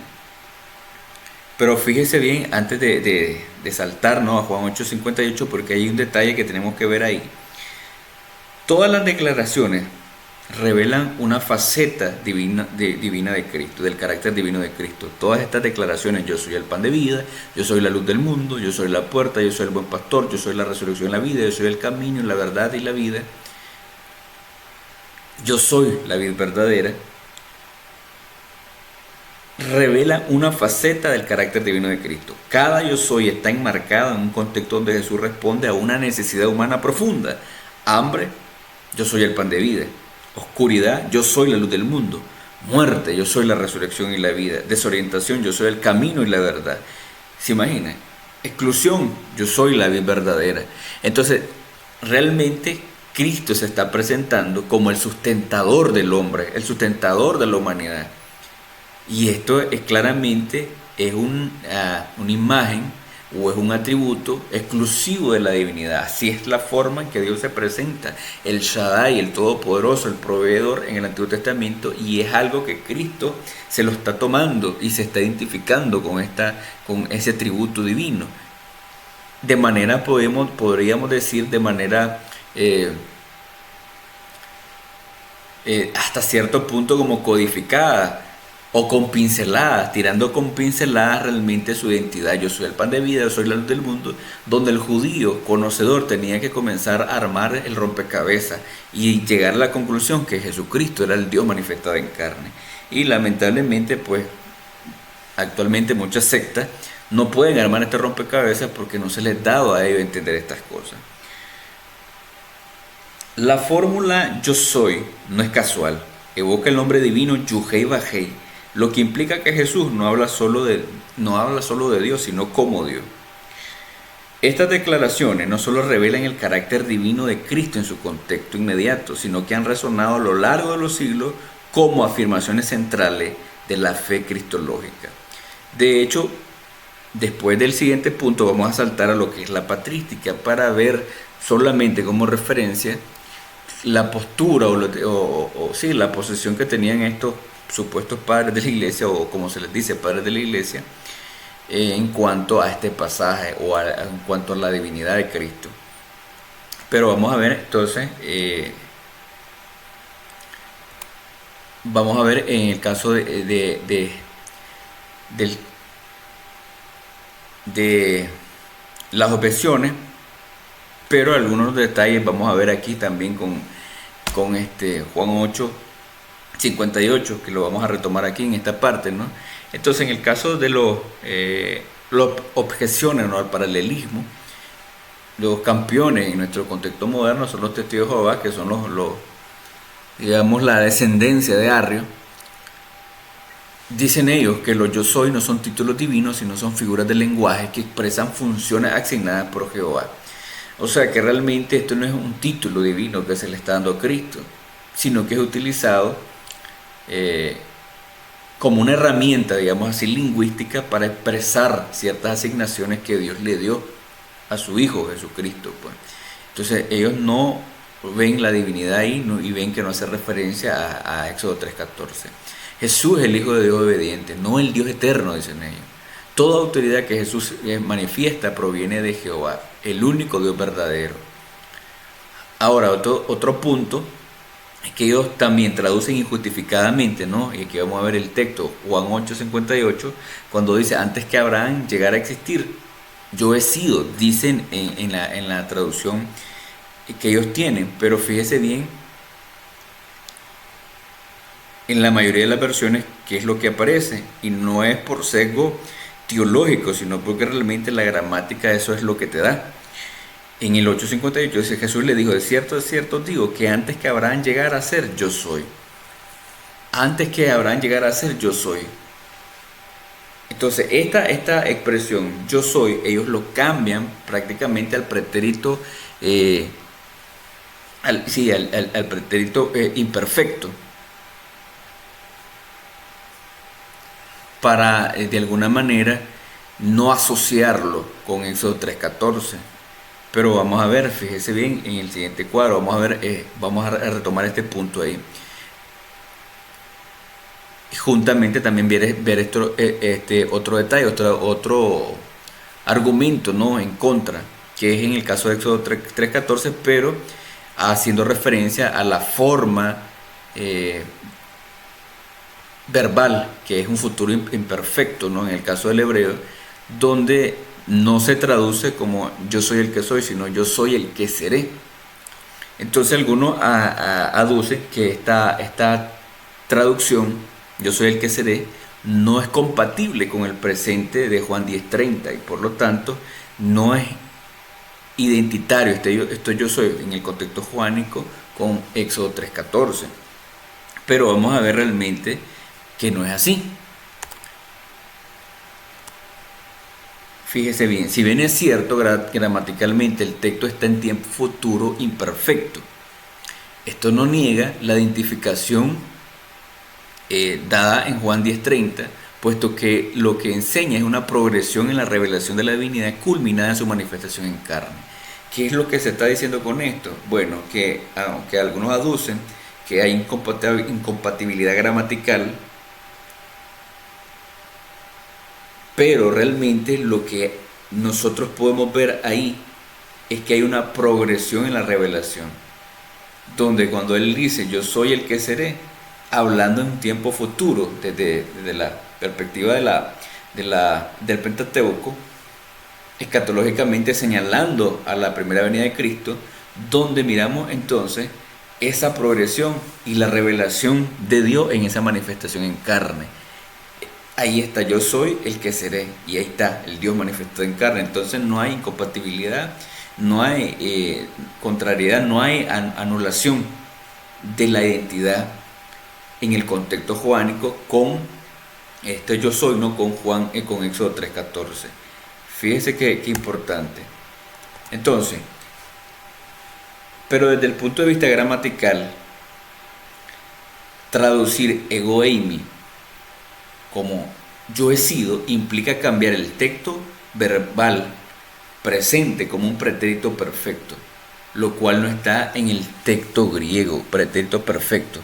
Pero fíjese bien, antes de saltar, ¿no?, a Juan 8:58, porque hay un detalle que tenemos que ver ahí. Todas las declaraciones revelan una faceta divina de Cristo, del carácter divino de Cristo. Todas estas declaraciones: yo soy el pan de vida, yo soy la luz del mundo, yo soy la puerta, yo soy el buen pastor, yo soy la resurrección y la vida, yo soy el camino, la verdad y la vida, yo soy la vid verdadera, revela una faceta del carácter divino de Cristo. Cada yo soy está enmarcado en un contexto donde Jesús responde a una necesidad humana profunda. Hambre: yo soy el pan de vida. Oscuridad: yo soy la luz del mundo. Muerte: yo soy la resurrección y la vida. Desorientación: yo soy el camino y la verdad. ¿Se imagina? Exclusión: yo soy la vida verdadera. Entonces, realmente Cristo se está presentando como el sustentador del hombre, el sustentador de la humanidad. Y esto es claramente una imagen o es un atributo exclusivo de la divinidad. Así es la forma en que Dios se presenta, el Shaddai, el Todopoderoso, el Proveedor en el Antiguo Testamento, y es algo que Cristo se lo está tomando y se está identificando con ese atributo divino. De manera, podríamos decir, de manera hasta cierto punto como codificada, o con pinceladas, tirando con pinceladas realmente su identidad. Yo soy el pan de vida, yo soy la luz del mundo, donde el judío conocedor tenía que comenzar a armar el rompecabezas y llegar a la conclusión que Jesucristo era el Dios manifestado en carne. Y lamentablemente, pues, actualmente muchas sectas no pueden armar este rompecabezas porque no se les ha dado a ellos entender estas cosas. La fórmula yo soy no es casual, evoca el nombre divino Yuhei Bajei, lo que implica que Jesús no habla solo de Dios, sino como Dios. Estas declaraciones no solo revelan el carácter divino de Cristo en su contexto inmediato, sino que han resonado a lo largo de los siglos como afirmaciones centrales de la fe cristológica. De hecho, después del siguiente punto vamos a saltar a lo que es la patrística para ver solamente como referencia la postura sí, la posición que tenían estos supuestos padres de la iglesia, o como se les dice, padres de la iglesia, en cuanto a este pasaje en cuanto a la divinidad de Cristo. Pero vamos a ver entonces, vamos a ver en el caso de las objeciones, pero algunos detalles vamos a ver aquí también con Juan 8:58, que lo vamos a retomar aquí en esta parte, ¿no? Entonces, en el caso de las objeciones, ¿no?, al paralelismo, los campeones en nuestro contexto moderno son los testigos de Jehová, que son digamos, la descendencia de Arrio. Dicen ellos que los yo soy no son títulos divinos, sino son figuras de lenguaje que expresan funciones asignadas por Jehová. O sea que realmente esto no es un título divino que se le está dando a Cristo, sino que es utilizado como una herramienta, digamos así, lingüística para expresar ciertas asignaciones que Dios le dio a su Hijo Jesucristo, pues. Entonces ellos no ven la divinidad ahí, y ven que no hace referencia a Éxodo 3:14. Jesús es el Hijo de Dios obediente, no el Dios eterno, dicen ellos. Toda autoridad que Jesús manifiesta proviene de Jehová, el único Dios verdadero. Ahora, otro punto es que ellos también traducen injustificadamente, ¿no? Y aquí vamos a ver el texto, Juan 8:58, cuando dice: antes que Abraham llegara a existir, yo he sido, dicen en la traducción que ellos tienen. Pero fíjese bien, en la mayoría de las versiones, qué es lo que aparece, y no es por sesgo teológico, sino porque realmente la gramática eso es lo que te da. En el 8:58 dice: Jesús le dijo, de cierto os digo, que antes que Abraham llegara a ser, yo soy. Antes que Abraham llegara a ser, yo soy. Entonces, esta expresión, yo soy, ellos lo cambian prácticamente al pretérito, al pretérito imperfecto, para de alguna manera no asociarlo con Éxodo 3:14. Pero vamos a ver, fíjese bien en el siguiente cuadro, vamos a ver, vamos a retomar este punto ahí. Juntamente también ver esto, este otro detalle, otro argumento, ¿no?, en contra, que es en el caso de Éxodo 3:14, pero haciendo referencia a la forma eh, verbal, que es un futuro imperfecto, ¿no?, en el caso del hebreo, donde no se traduce como yo soy el que soy, sino yo soy el que seré. Entonces algunos aducen que esta traducción, yo soy el que seré, no es compatible con el presente de Juan 10:30 y por lo tanto no es identitario esto yo soy en el contexto juánico con Éxodo 3:14. Pero vamos a ver realmente que no es así. Fíjese bien, si bien es cierto gramaticalmente el texto está en tiempo futuro imperfecto, esto no niega la identificación dada en Juan 10:30, puesto que lo que enseña es una progresión en la revelación de la divinidad culminada en su manifestación en carne. ¿Qué es lo que se está diciendo con esto? Bueno, que aunque algunos aducen que hay incompatibilidad gramatical, pero realmente lo que nosotros podemos ver ahí es que hay una progresión en la revelación, donde cuando él dice yo soy el que seré, hablando en un tiempo futuro, desde la perspectiva del Pentateuco, escatológicamente señalando a la primera venida de Cristo, donde miramos entonces esa progresión y la revelación de Dios en esa manifestación en carne. Ahí está, yo soy el que seré, y ahí está el Dios manifestado en carne. Entonces no hay incompatibilidad, no hay contrariedad, no hay anulación de la identidad en el contexto juánico con este yo soy, no con Juan y con Éxodo 3:14. Fíjese qué importante. Entonces, pero desde el punto de vista gramatical, traducir ego eimi como yo he sido implica cambiar el texto verbal presente como un pretérito perfecto, lo cual no está en el texto griego. Pretérito perfecto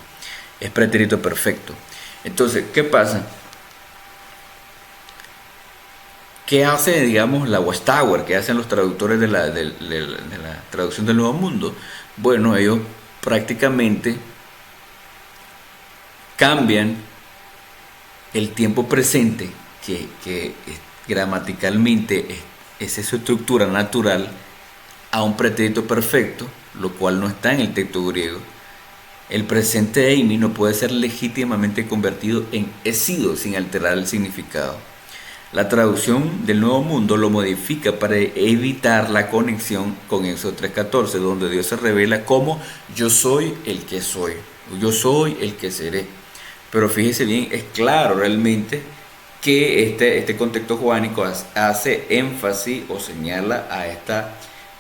es pretérito perfecto. Entonces, ¿qué pasa? ¿Qué hace, digamos, la Watchtower? ¿Qué hacen los traductores de la traducción del Nuevo Mundo? Bueno, ellos prácticamente cambian el tiempo presente, que gramaticalmente es su estructura natural, a un pretérito perfecto, lo cual no está en el texto griego. El presente eimi no puede ser legítimamente convertido en he sido sin alterar el significado. La traducción del Nuevo Mundo lo modifica para evitar la conexión con Éxodo 3:14, donde Dios se revela como yo soy el que soy, yo soy el que seré. Pero fíjese bien, es claro realmente que este contexto juánico hace énfasis o señala a esta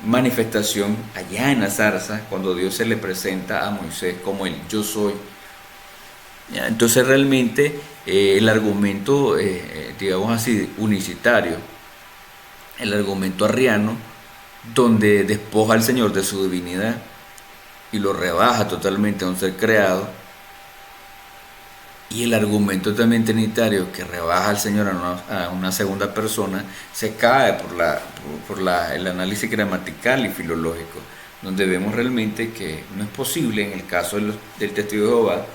manifestación allá en la zarza, cuando Dios se le presenta a Moisés como el yo soy. ¿Ya? Entonces realmente el argumento, digamos así, unicitario, el argumento arriano, donde despoja al Señor de su divinidad y lo rebaja totalmente a un ser creado, y el argumento también trinitario que rebaja al Señor a una segunda persona, se cae por el análisis gramatical y filológico, donde vemos realmente que no es posible, en el caso del testigo de Jehová,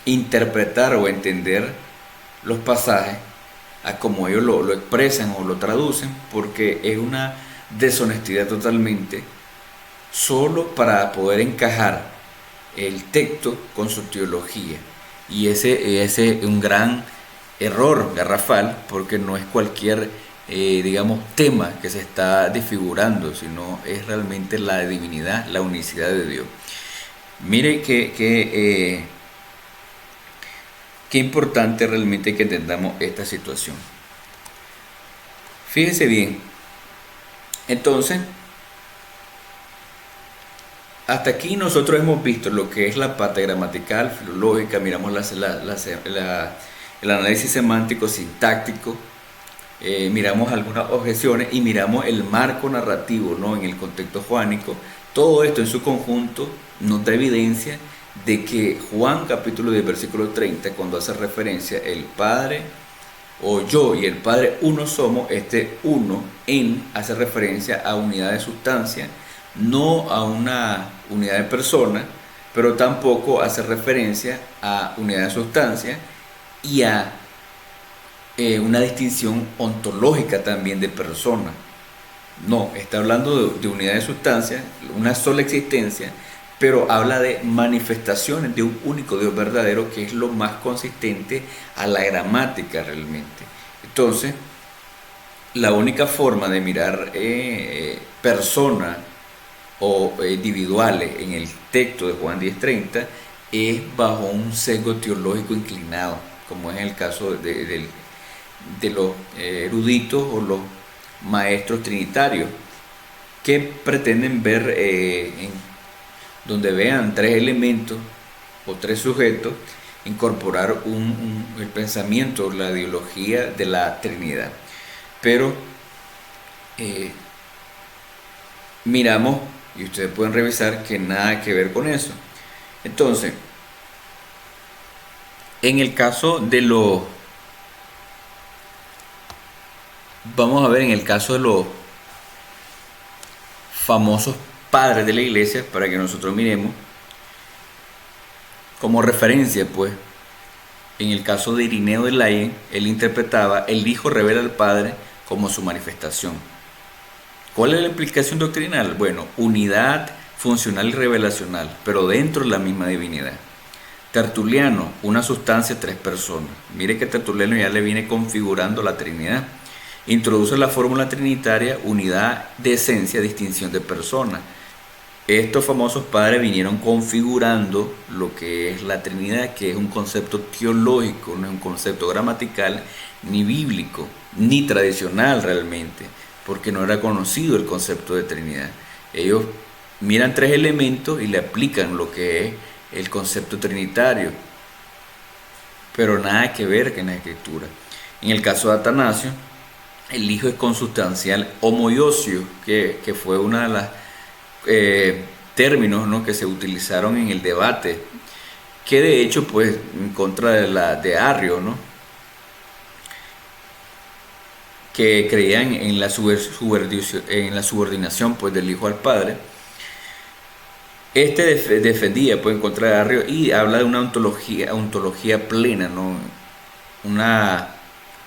interpretar o entender los pasajes a como ellos lo expresan o lo traducen, porque es una deshonestidad totalmente, solo para poder encajar el texto con su teología. Y ese es un gran error garrafal, porque no es cualquier digamos tema que se está desfigurando, sino es realmente la divinidad, la unicidad de Dios. Mire qué importante realmente que entendamos esta situación. Fíjese bien, entonces hasta aquí nosotros hemos visto lo que es la parte gramatical, filológica, miramos el análisis semántico, sintáctico, miramos algunas objeciones y miramos el marco narrativo, ¿no? En el contexto juánico. Todo esto en su conjunto nos da evidencia de que Juan capítulo 10 versículo 30, cuando hace referencia el Padre o yo y el Padre uno somos, este uno en hace referencia a unidad de sustancia, no a una unidad de persona, pero tampoco hace referencia a unidad de sustancia y a una distinción ontológica también de persona. No, está hablando de unidad de sustancia, una sola existencia, pero habla de manifestaciones de un único Dios verdadero, que es lo más consistente a la gramática realmente. Entonces, la única forma de mirar personas o individuales en el texto de Juan 10:30 es bajo un sesgo teológico inclinado, como es el caso de los eruditos o los maestros trinitarios, que pretenden ver donde vean tres elementos o tres sujetos, incorporar el pensamiento, la ideología de la Trinidad. Pero miramos, y ustedes pueden revisar, que nada que ver con eso. Entonces, en el caso de los, vamos a ver, en el caso de los famosos padres de la iglesia, para que nosotros miremos como referencia, pues, en el caso de Irineo de Lyon, él interpretaba el Hijo revela al Padre como su manifestación. ¿Cuál es la implicación doctrinal? Bueno, unidad funcional y revelacional, pero dentro de la misma divinidad. Tertuliano, una sustancia, tres personas. Mire que Tertuliano ya le viene configurando la Trinidad. Introduce la fórmula trinitaria, unidad de esencia, distinción de persona. Estos famosos padres vinieron configurando lo que es la Trinidad, que es un concepto teológico, no es un concepto gramatical, ni bíblico, ni tradicional realmente, porque no era conocido el concepto de Trinidad. Ellos miran tres elementos y le aplican lo que es el concepto trinitario, pero nada que ver con la Escritura. En el caso de Atanasio, el Hijo es consustancial homoiosio, que fue una de las términos, ¿no?, que se utilizaron en el debate, que de hecho, pues, en contra de Arrio, ¿no?, que creían en la subordinación, pues, del Hijo al Padre. Este defendía, pues, en contra de Arrio, y habla de una ontología plena, ¿no?, una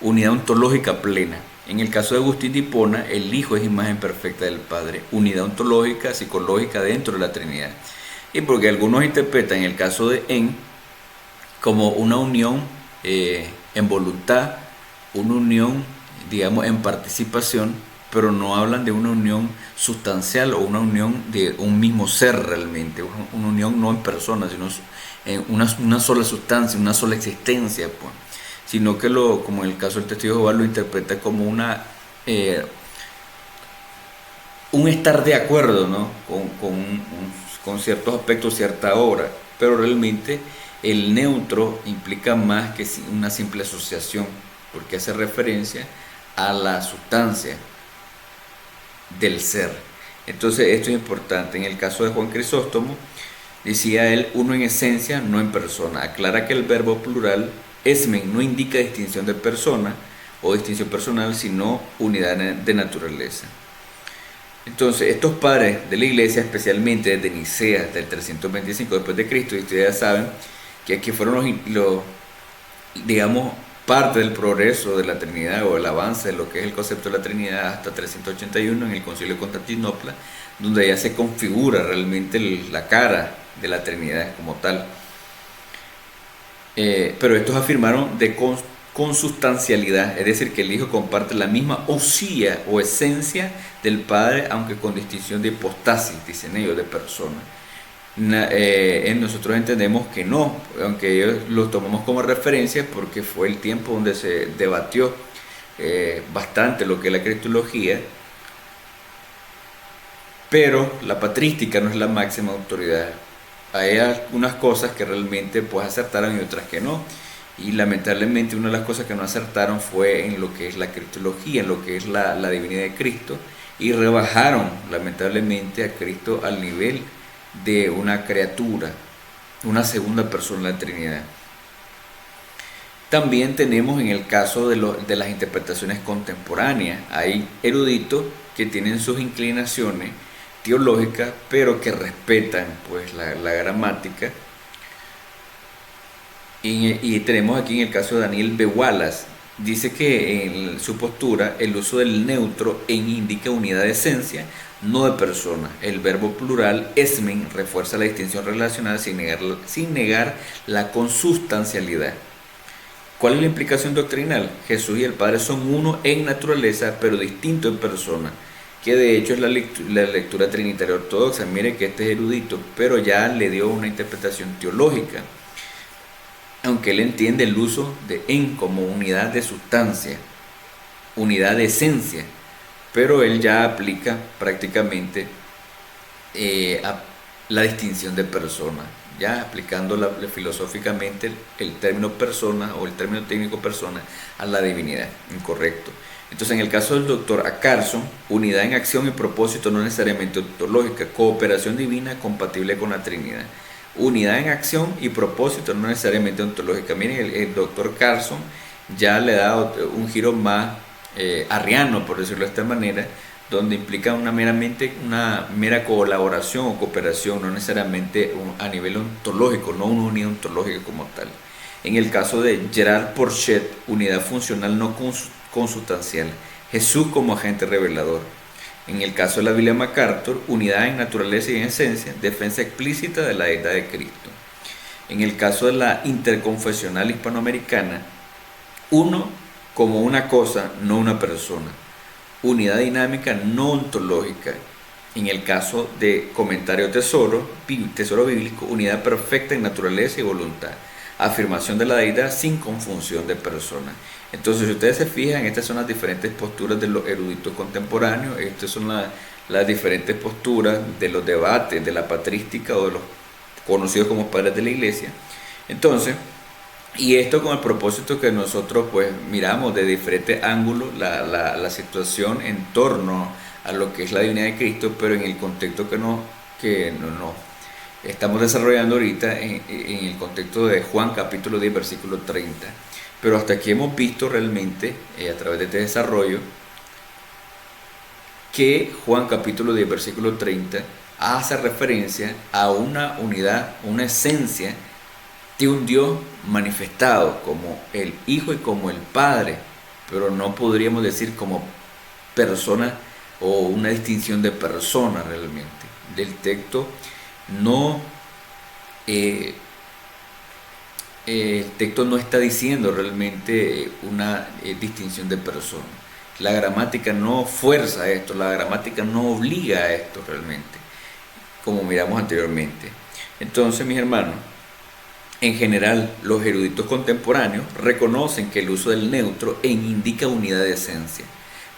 unidad ontológica plena. En el caso de Agustín de Hipona, el Hijo es imagen perfecta del Padre, unidad ontológica, psicológica dentro de la Trinidad. Y porque algunos interpretan el caso de En como una unión en voluntad, una unión, digamos, en participación, pero no hablan de una unión sustancial o una unión de un mismo ser realmente, una unión no en persona, sino en una sola sustancia, una sola existencia, pues, sino que como en el caso del testigo de Jehová, lo interpreta como un estar de acuerdo, ¿no?, con ciertos aspectos, cierta obra, pero realmente el neutro implica más que una simple asociación, porque hace referencia a la sustancia del ser. Entonces esto es importante. En el caso de Juan Crisóstomo, decía él, uno en esencia, no en persona. Aclara que el verbo plural esmen no indica distinción de persona o distinción personal, sino unidad de naturaleza. Entonces, estos padres de la iglesia, especialmente desde Nicea hasta el 325 después de Cristo, y ustedes ya saben que aquí fueron digamos, parte del progreso de la Trinidad o el avance de lo que es el concepto de la Trinidad hasta 381 en el Concilio de Constantinopla, donde ya se configura realmente la cara de la Trinidad como tal. Pero estos afirmaron de consustancialidad, es decir, que el Hijo comparte la misma osía o esencia del Padre, aunque con distinción de hipostasis, dicen ellos, de persona. Nosotros entendemos que no, aunque ellos lo tomamos como referencia porque fue el tiempo donde se debatió bastante lo que es la cristología, pero la patrística no es la máxima autoridad. Hay algunas cosas que realmente pues acertaron y otras que no. Y lamentablemente una de las cosas que no acertaron fue en lo que es la cristología, en lo que es la divinidad de Cristo, y rebajaron lamentablemente a Cristo al nivel de una criatura, una segunda persona de la Trinidad. También tenemos en el caso de las interpretaciones contemporáneas, hay eruditos que tienen sus inclinaciones teológicas, pero que respetan pues la gramática. Y tenemos aquí en el caso de Daniel B. Wallace, dice que en su postura el uso del neutro indica unidad de esencia, no de persona. El verbo plural esmen refuerza la distinción relacional sin negar la consustancialidad. ¿Cuál es la implicación doctrinal? Jesús y el Padre son uno en naturaleza, pero distinto en persona, que de hecho es la lectura trinitaria ortodoxa. Mire que este es erudito, pero ya le dio una interpretación teológica, aunque él entiende el uso de en como unidad de sustancia, unidad de esencia, pero él ya aplica prácticamente la distinción de persona, ya aplicando filosóficamente el término persona o el término técnico persona a la divinidad, incorrecto. Entonces, en el caso del doctor A. Carson, unidad en acción y propósito no necesariamente ontológica, cooperación divina compatible con la Trinidad. Unidad en acción y propósito no necesariamente ontológica. Miren, el doctor Carson ya le da un giro más arriano, por decirlo de esta manera, donde implica una mera colaboración o cooperación, no necesariamente a nivel ontológico, no una unidad ontológica como tal. En el caso de Gerard Porchet, unidad funcional no consustancial, Jesús como agente revelador. En el caso de la Biblia MacArthur, unidad en naturaleza y en esencia, defensa explícita de la deidad de Cristo. En el caso de la interconfesional hispanoamericana, uno como una cosa, no una persona. Unidad dinámica no ontológica. En el caso de comentario tesoro bíblico, unidad perfecta en naturaleza y voluntad. Afirmación de la deidad sin confusión de personas. Entonces, si ustedes se fijan, estas son las diferentes posturas de los eruditos contemporáneos, estas son las diferentes posturas de los debates de la patrística o de los conocidos como padres de la iglesia. Entonces, y esto con el propósito que nosotros pues miramos de diferentes ángulos la situación en torno a lo que es la divinidad de Cristo, pero en el contexto que no estamos desarrollando ahorita, en el contexto de Juan capítulo 10 versículo 30. Pero hasta aquí hemos visto realmente, a través de este desarrollo, que Juan capítulo 10 versículo 30 hace referencia a una unidad, una esencia de un Dios manifestado como el Hijo y como el Padre, pero no podríamos decir como persona o una distinción de persona realmente. Del texto el texto no está diciendo realmente una distinción de persona. La gramática no fuerza esto, la gramática no obliga a esto realmente, como miramos anteriormente. Entonces, mis hermanos, en general, los eruditos contemporáneos reconocen que el uso del neutro indica unidad de esencia,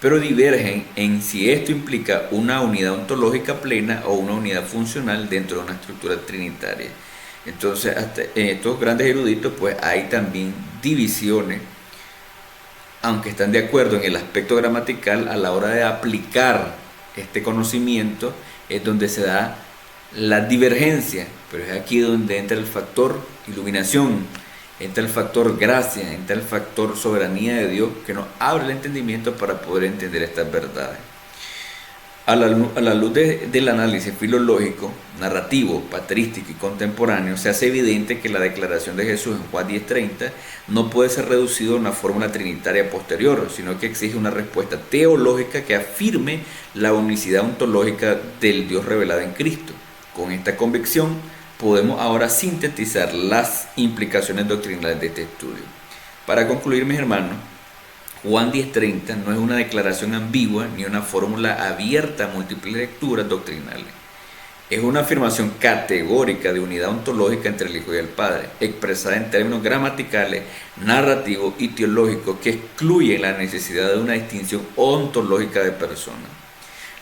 pero divergen en si esto implica una unidad ontológica plena o una unidad funcional dentro de una estructura trinitaria. Entonces, hasta estos grandes eruditos, pues hay también divisiones, aunque están de acuerdo en el aspecto gramatical, a la hora de aplicar este conocimiento es donde se da la divergencia, pero es aquí donde entra el factor iluminación, entra el factor gracia, entra el factor soberanía de Dios que nos abre el entendimiento para poder entender estas verdades. A la luz del análisis filológico, narrativo, patrístico y contemporáneo, se hace evidente que la declaración de Jesús en Juan 10:30 no puede ser reducida a una fórmula trinitaria posterior, sino que exige una respuesta teológica que afirme la unicidad ontológica del Dios revelado en Cristo. Con esta convicción, podemos ahora sintetizar las implicaciones doctrinales de este estudio. Para concluir, mis hermanos, Juan 10:30 no es una declaración ambigua ni una fórmula abierta a múltiples lecturas doctrinales. Es una afirmación categórica de unidad ontológica entre el Hijo y el Padre, expresada en términos gramaticales, narrativos y teológicos que excluyen la necesidad de una distinción ontológica de personas.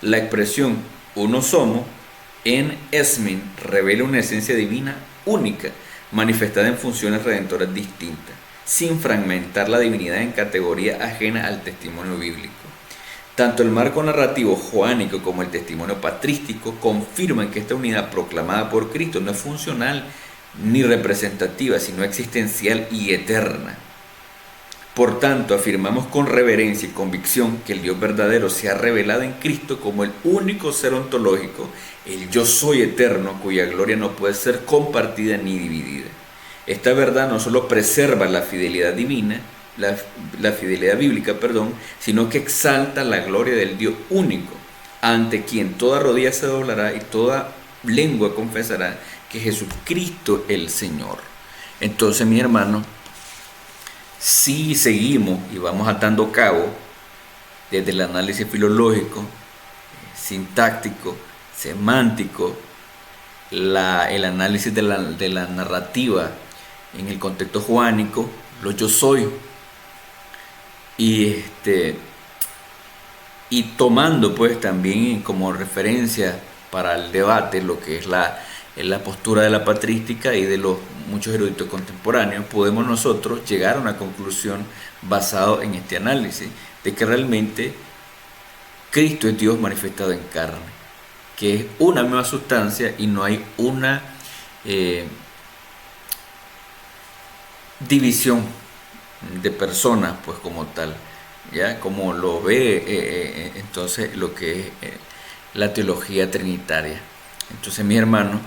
La expresión uno somos en esmen revela una esencia divina única, manifestada en funciones redentoras distintas. sin fragmentar la divinidad en categoría ajena al testimonio bíblico. Tanto el marco narrativo joánico como el testimonio patrístico confirman que esta unidad proclamada por Cristo no es funcional ni representativa, sino existencial y eterna. Por tanto, afirmamos con reverencia y convicción que el Dios verdadero se ha revelado en Cristo como el único ser ontológico, el yo soy eterno, cuya gloria no puede ser compartida ni dividida. Esta verdad no solo preserva la fidelidad divina, la fidelidad bíblica, sino que exalta la gloria del Dios único, ante quien toda rodilla se doblará y toda lengua confesará que Jesucristo es el Señor. Entonces, mis hermanos, si seguimos y vamos atando cabo desde el análisis filológico, sintáctico, semántico, el análisis de la narrativa en el contexto joánico, los yo soy, y tomando pues también como referencia para el debate lo que es la postura de la patrística y de los muchos eruditos contemporáneos, podemos nosotros llegar a una conclusión basado en este análisis de que realmente Cristo es Dios manifestado en carne, que es una misma sustancia y no hay una división de personas pues como tal, ya como lo ve entonces lo que es la teología trinitaria. Entonces, mis hermanos,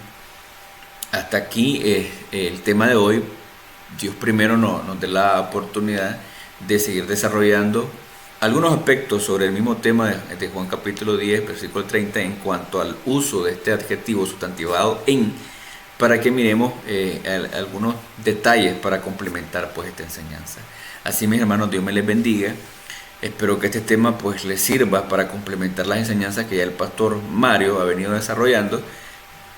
hasta aquí es el tema de hoy. Dios primero nos dé la oportunidad de seguir desarrollando algunos aspectos sobre el mismo tema de Juan capítulo 10, versículo 30, en cuanto al uso de este adjetivo sustantivado en, para que miremos algunos detalles para complementar pues esta enseñanza. Así, mis hermanos, Dios me les bendiga. Espero que este tema pues les sirva para complementar las enseñanzas que ya el pastor Mario ha venido desarrollando.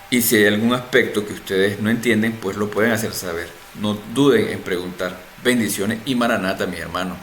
Y si hay algún aspecto que ustedes no entienden, pues lo pueden hacer saber. No duden en preguntar. Bendiciones y maranata, mis hermanos.